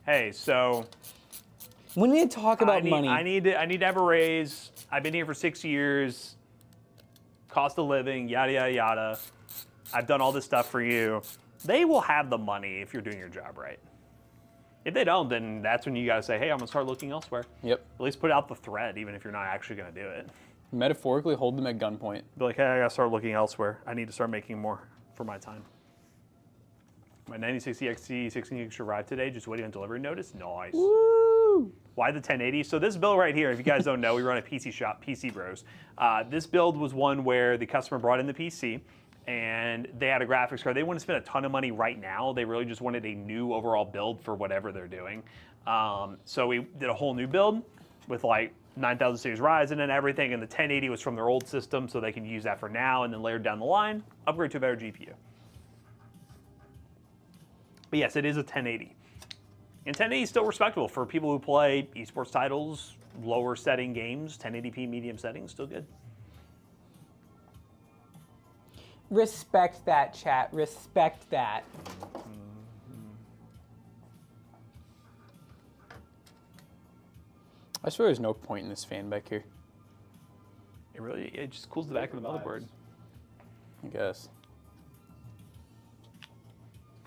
hey, so We need to talk about money. I need to have a raise. I've been here for 6 years. Cost of living, yada, yada, yada. I've done all this stuff for you. They will have the money if you're doing your job right. If they don't, then that's when you got to say, hey, I'm going to start looking elsewhere. Yep. At least put out the thread, even if you're not actually going to do it. Metaphorically, hold them at gunpoint. Be like, hey, I got to start looking elsewhere. I need to start making more for my time. My 9060 XT 16 gigs arrived today, just waiting on delivery notice. Nice. Woo! Why the 1080? So this build right here, if you guys don't know, we run a PC shop, pcbros. This build was one where the customer brought in the PC and they had a graphics card. They wouldn't spend a ton of money right now. They really just wanted a new overall build for whatever they're doing. So we did a whole new build with like 9000 series Ryzen and everything, and the 1080 was from their old system, so they can use that for now, and then later down the line, upgrade to a better GPU. But yes, it is a 1080. And 1080 is still respectable for people who play esports titles, lower setting games. 1080p medium settings, still good. Respect that, chat. Respect that. I swear there's no point in this fan back here. It just cools the back of the motherboard. I guess.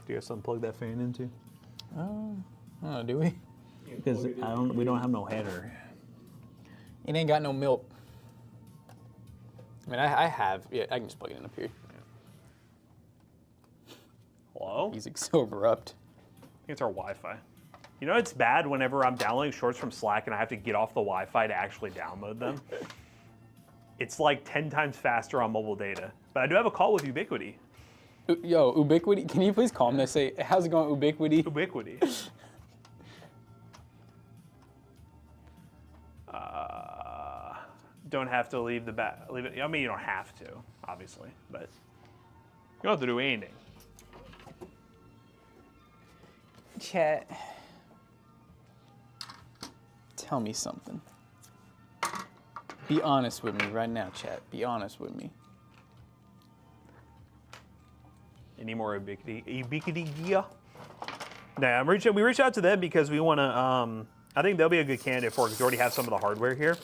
Do you guys unplug that fan into? I don't know, do we? Because we don't have no header. It ain't got no milk. I mean, I have. Yeah, I can just plug it in up here. No? Music's so abrupt. I think it's our Wi-Fi. You know, it's bad whenever I'm downloading shorts from Slack and I have to get off the Wi-Fi to actually download them. It's like 10 times faster on mobile data. But I do have a call with Ubiquity. Yo, Ubiquity, can you please call me and say, how's it going, Ubiquity? Ubiquity. Don't have to leave leave it. I mean, you don't have to, obviously, but you don't have to do anything. Chat. Tell me something. Be honest with me right now, chat. Be honest with me. Any more Ubiquity gear? No, we reached out to them because we want to. I think they'll be a good candidate for it because we already have some of the hardware here.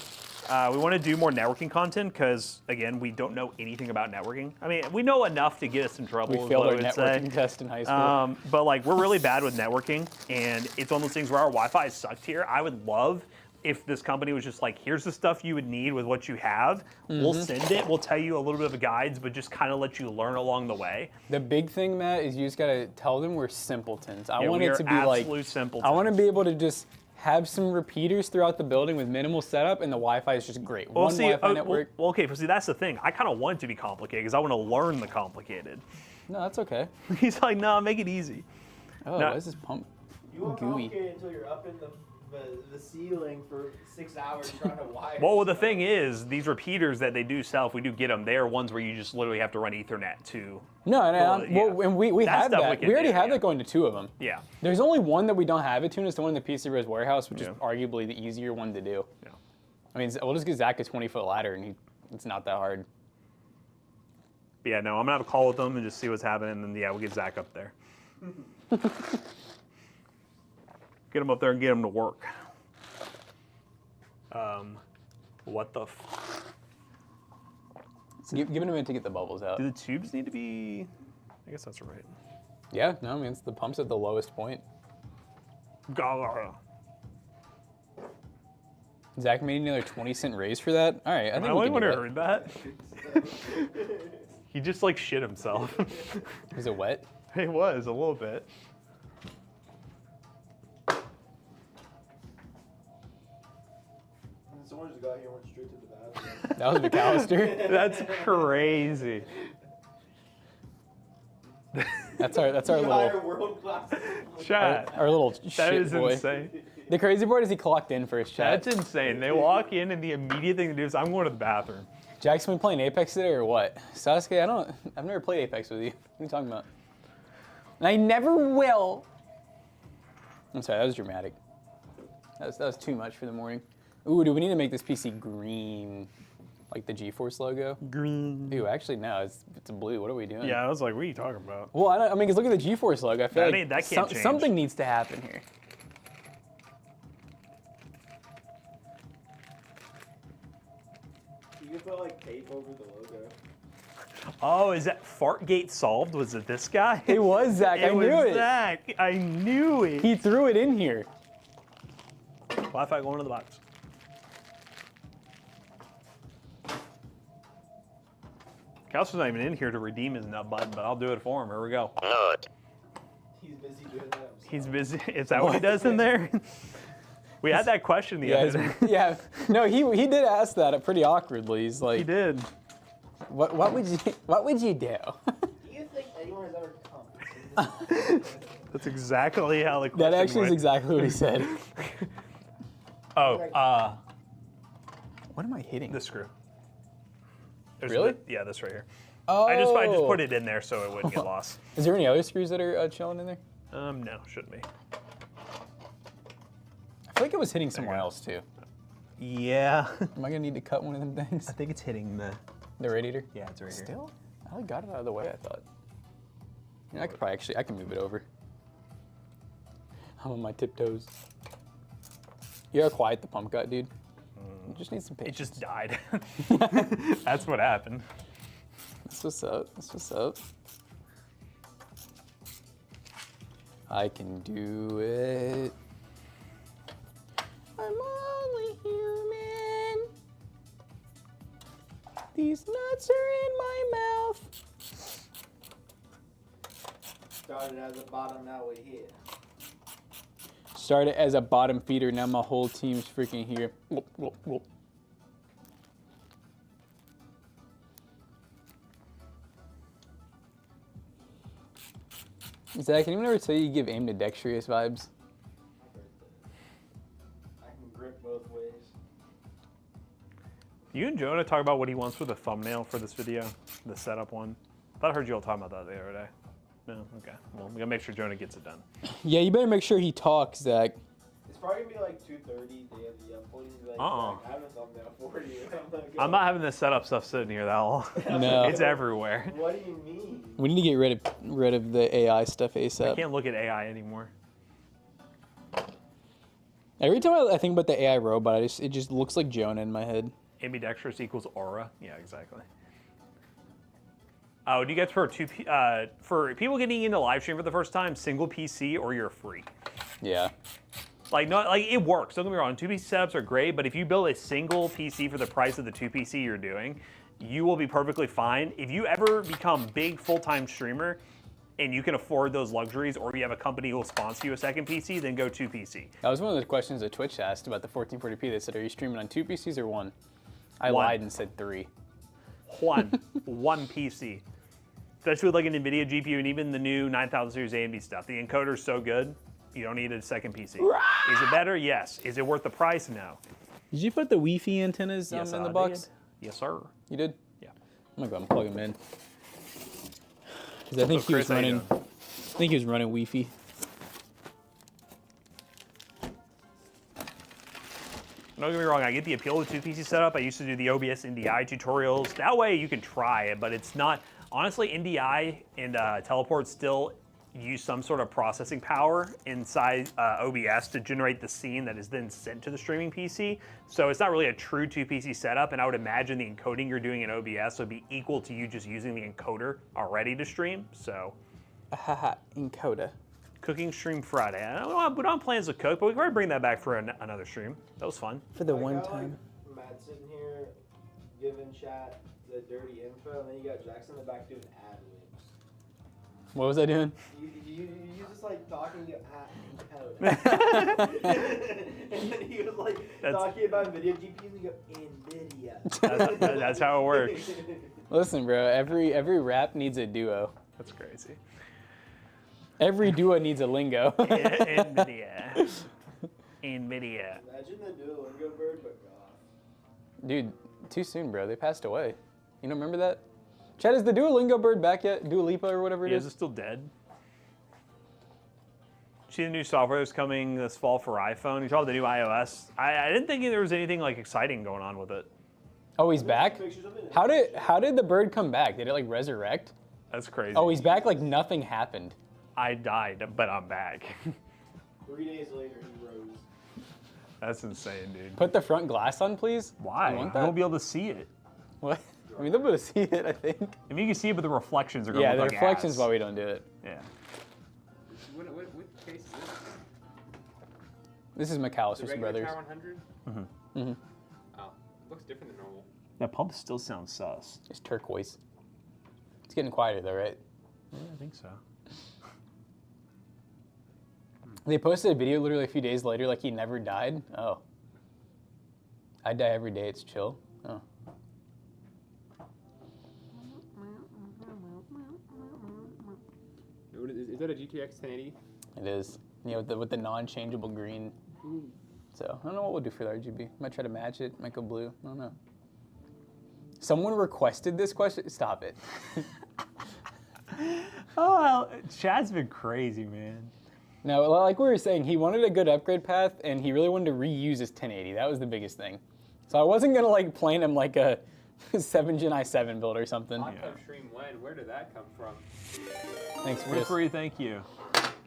We want to do more networking content because, again, we don't know anything about networking. I mean, we know enough to get us in trouble. We failed our networking test in high school. But like, we're really bad with networking, and it's one of those things where our Wi-Fi is sucked here. I would love if this company was just like, here's the stuff you would need with what you have. We'll send it. We'll tell you a little bit of the guides, but just kind of let you learn along the way. The big thing, Matt, is you just gotta tell them we're simpletons. I Yeah, want we it are to be like, absolute simpletons. I want to be able to just have some repeaters throughout the building with minimal setup, and the Wi-Fi is just great. Well, One Wi-Fi network. Well, okay, but see, that's the thing. I kind of want it to be complicated because I want to learn the complicated. No, that's okay. He's like, no, make it easy. Oh, No. why is this pump You won't gooey? complicate it until you're up in the ceiling for 6 hours trying to wire. Well, the thing is, these repeaters that they do sell, if we do get them, they are ones where you just literally have to run Ethernet to. No, Well, yeah. well, and we That have stuff that. we can We already do, have yeah. that going to 2 of them. Yeah. There's only one that we don't have it to, and it's the one in the pcbros warehouse, which Yeah. is arguably the easier one to do. Yeah. I mean, we'll just get Zach a 20-foot ladder, and it's not that hard. But yeah, no, I'm gonna have a call with them and just see what's happening, and then yeah, we'll get Zach up there. Get him up there and get him to work. What the? Give it a minute to get the bubbles out. Do the tubes need to be? I guess that's right. Yeah, no, I mean, the pump's at the lowest point. Zach made another 20-cent raise for that. All right, I think I we only can one do who it. heard that. He just like shit himself. Is it wet? It was a little bit. Someone just got here and went straight to the bathroom. That was McAllister. That's crazy. That's our You hire little world-class. Chat. our little That shit is boy. insane. The crazy part is he clocked in for his chat. That's insane. They walk in and the immediate thing to do is I'm going to the bathroom. Jack's been playing Apex today or what? Sasuke, I've never played Apex with you. What are you talking about? And I never will. I'm sorry, that was dramatic. That was too much for the morning. Ooh, do we need to make this PC green? Like the GeForce logo? Green. Ooh, actually no, it's blue. What are we doing? Yeah, I was like, what are you talking about? Well, I mean, because look at the GeForce logo. I feel like that can't change. something needs to happen here. You can put like tape over the logo. Oh, is that Fartgate solved? Was it this guy? It was Zach. I knew was it. Zach. I knew it. He threw it in here. Wi-Fi going to the box. Kelsey's not even in here to redeem his nut button, but I'll do it for him. Here we go. He's busy doing that. He's busy. Is that what he does in there? We had that question the Yeah, other day. yeah. No, he did ask that pretty awkwardly. He's like, He did. what would you do? Do you think anyone has ever come? That's exactly how the question That actually is went. exactly what he said. Oh, What am I hitting? this screw. There's Really? Yeah, this right here. Oh. I just put it in there so it wouldn't get lost. Is there any other screws that are chilling in there? No, shouldn't be. I feel like it was hitting somewhere else too. Yeah. Am I gonna need to cut one of them things? think it's hitting the. The radiator? Yeah, it's right here. Still? I like got it out of the way, I thought. Yeah, I could probably I can move it over. I'm on my tiptoes. You know how quiet the pump got, dude? You just need some It patience. just died. That's what happened. That's what's up. That's what's up. I can do it. I'm only human. These nuts are in my mouth. Started as a bottom, now we're here. Started as a bottom feeder, now my whole team's freaking here. Whoop, whoop, whoop. Zach, anyone ever tell you give aim to dexterous vibes? I can grip both ways. You and Jonah talk about what he wants for the thumbnail for this video, the setup one. I thought I heard you all talking about that the other day. No, okay. Well, we gotta make sure Jonah gets it done. Yeah, you better make sure he talks, Zach. It's probably gonna be like 2:30. They have the upload. He's like, Uh-uh. I have a thumbnail for you. I'm not having this setup stuff sitting here that long. No. It's everywhere. What do you mean? We need to get rid of the AI stuff I ASAP. can't look at AI anymore. Every time I think about the AI robot, it just looks like Jonah in my head. Ambidextrous equals aura. Yeah, exactly. Oh, do you guys for for people getting into live stream for the first time, single PC or you're free? Yeah. Like it works. Don't get me wrong. 2 PC setups are great, but if you build a single PC for the price of the 2 PC you're doing, you will be perfectly fine. If you ever become big full-time streamer and you can afford those luxuries, or you have a company who will sponsor you a second PC, then go 2 PC. That was one of the questions that Twitch asked about the 1440p. They said, "Are you streaming on 2 PCs or one?" I One. lied and said 3. One PC. Especially with like an NVIDIA GPU and even the new 9000 series AMD stuff. The encoder's so good, you don't need a second PC. Is it better? Yes. Is it worth the price? No. Did you put the Wi-Fi antennas Yes, in the I box? did. Yes, sir. You did? Yeah. I'm gonna go and plug him in. Because I think So, he was Chris, how you running. doing? I think he was running Wi-Fi. Don't get me wrong, I get the appeal of the 2 PC setup. I used to do the OBS NDI tutorials. That way you can try it, but it's not, honestly, NDI and Teleport still use some sort of processing power inside OBS to generate the scene that is then sent to the streaming PC. So it's not really a true 2 PC setup, and I would imagine the encoding you're doing in OBS would be equal to you just using the encoder already to stream, so. Haha, encoder. Cooking stream Friday. We don't have plans to cook, but we can probably bring that back for another stream. That was fun. For the I one got, time. Like, Matt sitting here giving chat the dirty info, and then you got Jackson in the back doing ad libs. What was I doing? You just like talking to and then he was like talking about video GPUs and you go NVIDIA. That's how it works. Listen, bro. Every rap needs a duo. That's crazy. Every duo needs a lingo. NVIDIA. NVIDIA. Imagine the Duolingo bird, but God. Dude, too soon, bro. They passed away. You don't remember that? Chad, is the Duolingo bird back yet? Dua Lipa or whatever it Yeah, is? is it still dead? See the new software that's coming this fall for iPhone? You saw the new iOS. I didn't think there was anything like exciting going on with it. Oh, he's back? Pictures of it. How did the bird come back? Did it like resurrect? That's crazy. Oh, he's back like nothing happened. I died, but I'm back. 3 days later, he rose. That's insane, dude. Put the front glass on, please. Why? You You want won't that? be able to see it. What? I mean, they'll be able to see it, I think. I mean, you can see it, but the reflections are going to Yeah, look the like reflection's ass. why we don't do it. Yeah. What case is this? This is The McAllister's regular Brothers. Tower 100? Mm-hmm. Mm-hmm. Oh, looks different than normal. That pump still sounds sus. It's turquoise. It's getting quieter though, right? Yeah, I think so. They posted a video literally a few days later, like he never died. Oh. I die every day, it's chill. Oh. Is that a GTX 1080? It is. Yeah, with the non-changeable green. So I don't know what we'll do for the RGB. Might try to match it, might go blue. I don't know. Someone requested this question. Stop it. Oh, Chad's been crazy, man. No, like we were saying, he wanted a good upgrade path, and he really wanted to reuse his 1080. That was the biggest thing. So I wasn't gonna like plan him like a 7 Gen i7 build or something. Hot stream when? Where did that come from? Thanks, We're Chris. free, thank you.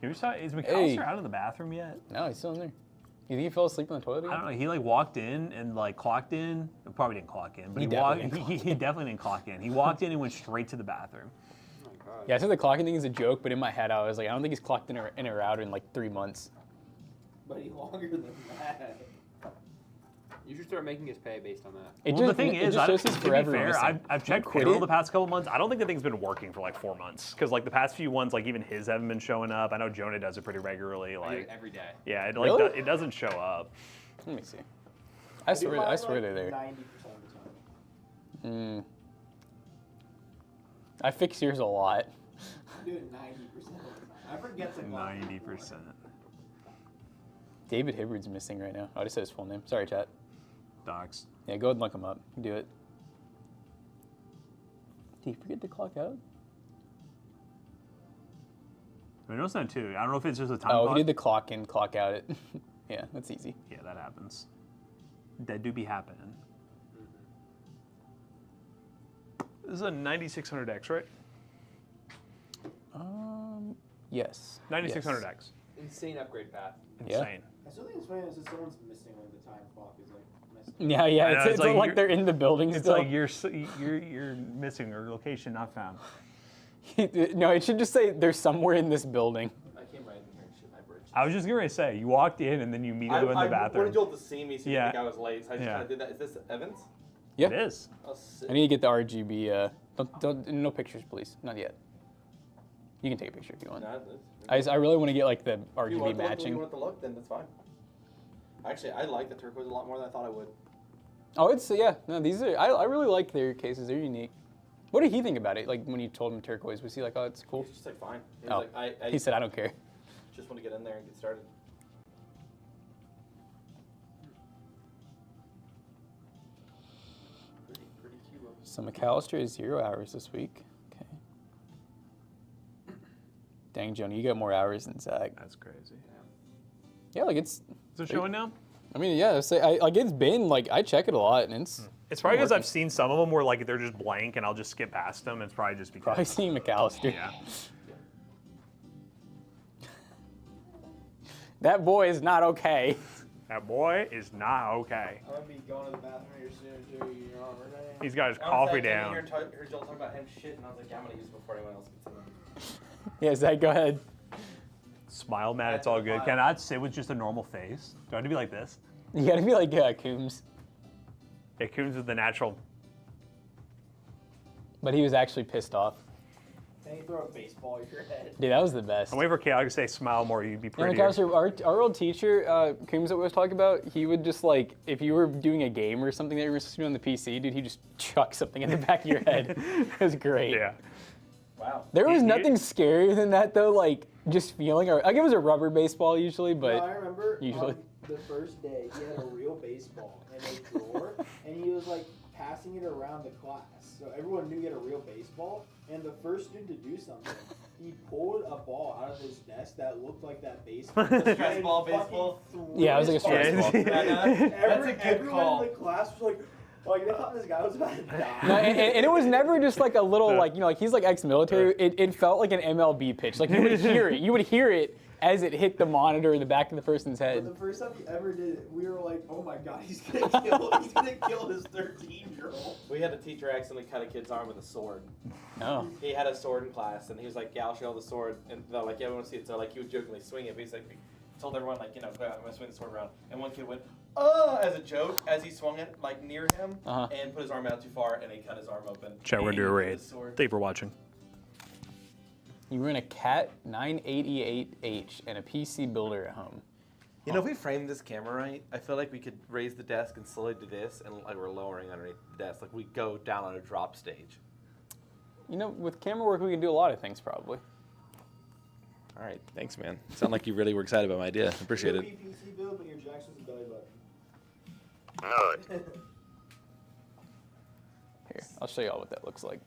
Is McAllister Hey. out of the bathroom yet? No, he's still in there. You think he fell asleep on the toilet I again? don't know. He like walked in and like clocked in. Probably didn't clock in, but He he walked. definitely He definitely didn't clock in. He walked in and went straight to the bathroom. Oh my god. Yeah, I said the clocking thing is a joke, but in my head I was like, I don't think he's clocked in or out in like 3 months. But he longer than that. You should start making us pay based on that. The thing it is, just shows his to be forever fair, missing. I've checked Quit payroll it. the past couple months. I don't think the thing's been working for like 4 months because like the past few ones, like even his haven't been showing up. I know Jonah does it pretty regularly. I do Like it every day. yeah, it Really? it doesn't show up. Let me see. I swear they're there. 90% of the time. I fix yours a lot. I do it 90% of the time. I forget to clock it. 90%. David Hibbard's missing right now. Oh, I just said his full name. Sorry, chat. Docs. Yeah, go ahead and look him up. Do it. Did you forget to clock out? I noticed that too. I don't know if it's just a time Oh, clock. he did the clock in, clock out it. Yeah, that's easy. Yeah, that happens. That do be happening. This is a 9600X, right? Yes. 9600X. Insane upgrade path. Yeah. Insane. I still think it's funny that someone's missing when the time clock is like missing. Yeah, yeah. I know, It's, it's it's like like you're- they're in the building It's still. like you're missing or location not found. No, it should just say they're somewhere in this building. I came right in here and shit my bridge. I was just gonna say you walked in and then you immediately went in the I bathroom. wanted y'all to see me so you Yeah. think I was late, so I just Yeah. kind of did that. Is this Evans? Yeah. It is. Oh, sick. I need to get the RGB. No pictures, please. Not yet. You can take a picture if you want. Nah, that's- I really want to get like the If you RGB want the look, matching. you want the look, then that's fine. Actually, I like the turquoise a lot more than I thought I would. Oh, it's yeah. No, these are. I really like their cases. They're unique. What did he think about it? Like when you told him turquoise, was he like, "Oh, it's cool"? He's just like, fine. He Oh. was like, I He said, "I don't care." just want to get in there and get started. Pretty cute. So McAllister is 0 hours this week. Okay. Dang, Joni, you got more hours than Zach. That's crazy. Yeah, like it's. Is it showing now? I mean, yeah. Like it's been like I check it a lot, and it's It's probably because working. I've seen some of them where like they're just blank and I'll just skip past them. It's probably just because. probably seeing McAllister. Yeah. That boy is not okay. That boy is not okay. I'm gonna be going to the bathroom here soon too. You know, right? He's got his Honestly, coffee I came in down. here and heard y'all talking about him shit, and I was like, yeah, I'm gonna use it before anyone else gets in. Yeah, Zach, go ahead. Smile, Matt. It's all good. Can I sit with just a normal face? Do I have to be like this? You gotta be like Coombs, It comes with the natural. but he was actually pissed off. Then you throw a baseball at your head. Dude, that was the best. I'm waiting for Kayla to say smile more. You'd be Yeah, prettier. McAllister, our old teacher, Coombs that we was talking about, he would just like, if you were doing a game or something that you were supposed to do on the PC, dude, he'd just chuck something in the back of your head. It was great. Yeah. Wow. There was You- nothing scarier than that though, like just feeling, like it was a rubber baseball usually, but No, I remember usually. on the first day he had a real baseball in a drawer, and he was like passing it around the class, so everyone knew he had a real baseball. And the first student to do something, he pulled a ball out of his desk that looked like that baseball. Stress ball and fucking baseball? threw Yeah, it was like a stress baseball. ball. Yeah, no, that's a good Everyone call. in the class was like, they thought this guy was about to die. No, and it was never just like a little like, you know, like he's like ex-military. It felt like an MLB pitch. Like you would hear it. You would hear it as it hit the monitor in the back of the person's But head. the first time he ever did it, we were like, oh my god, he's gonna kill his 13-year-old. We had a teacher accidentally cut a kid's arm with a sword. Oh. He had a sword in class, and he was like, yeah, I'll show the sword. And they're like, yeah, we want to see it. So like, he would jokingly swing it, but he's like, told everyone, like, you know, go out, I'm going to swing the sword around. And one kid went, as a joke, as he swung it, like, near him, Uh-huh. and put his arm out too far, and he cut his arm open. Chat, we're And gonna do a he raid. put his sword- Thank you for watching. You were in a Cat 988H and a PC builder at home. You know, if we framed this camera right, I feel like we could raise the desk and slowly do this, and like we're lowering underneath the desk. Like we go down on a drop stage. You know, with camera work, we can do a lot of things probably. All right, thanks, man. Sound like you really were excited about my idea. Appreciate You'll it. be PC build, but your Jackson's a belly button. Here, I'll show you all what that looks like.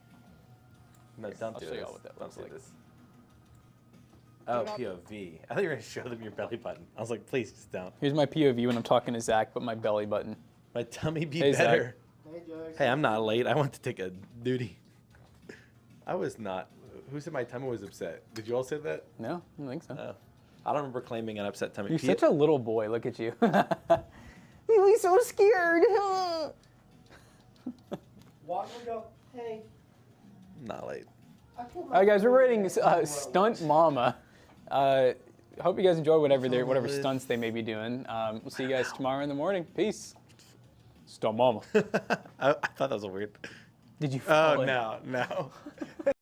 No, don't I'll do show you this. all what that Don't looks do like. this. Oh, POV. I thought you were going to show them your belly button. I was like, please just don't. Here's my POV when I'm talking to Zach, but my belly button. My tummy be Hey, Zach. better. Hey, Jackson. Hey, I'm not late. I went to take a duty. I was not. Who said my tummy was upset? Did you all say that? No, I don't think so. Oh. I don't remember claiming an upset tummy. You're such a little boy. Look at you. He was so scared. Walk and go, hey. Not late. I killed All my right, guys, we're brother rating in the Stunt Mama. Hope you guys enjoy whatever That's all whatever it is. stunts they may be doing. We'll see you guys tomorrow in the morning. Peace. Stop mama. I thought that was a weird. Did you? Oh fall in? no.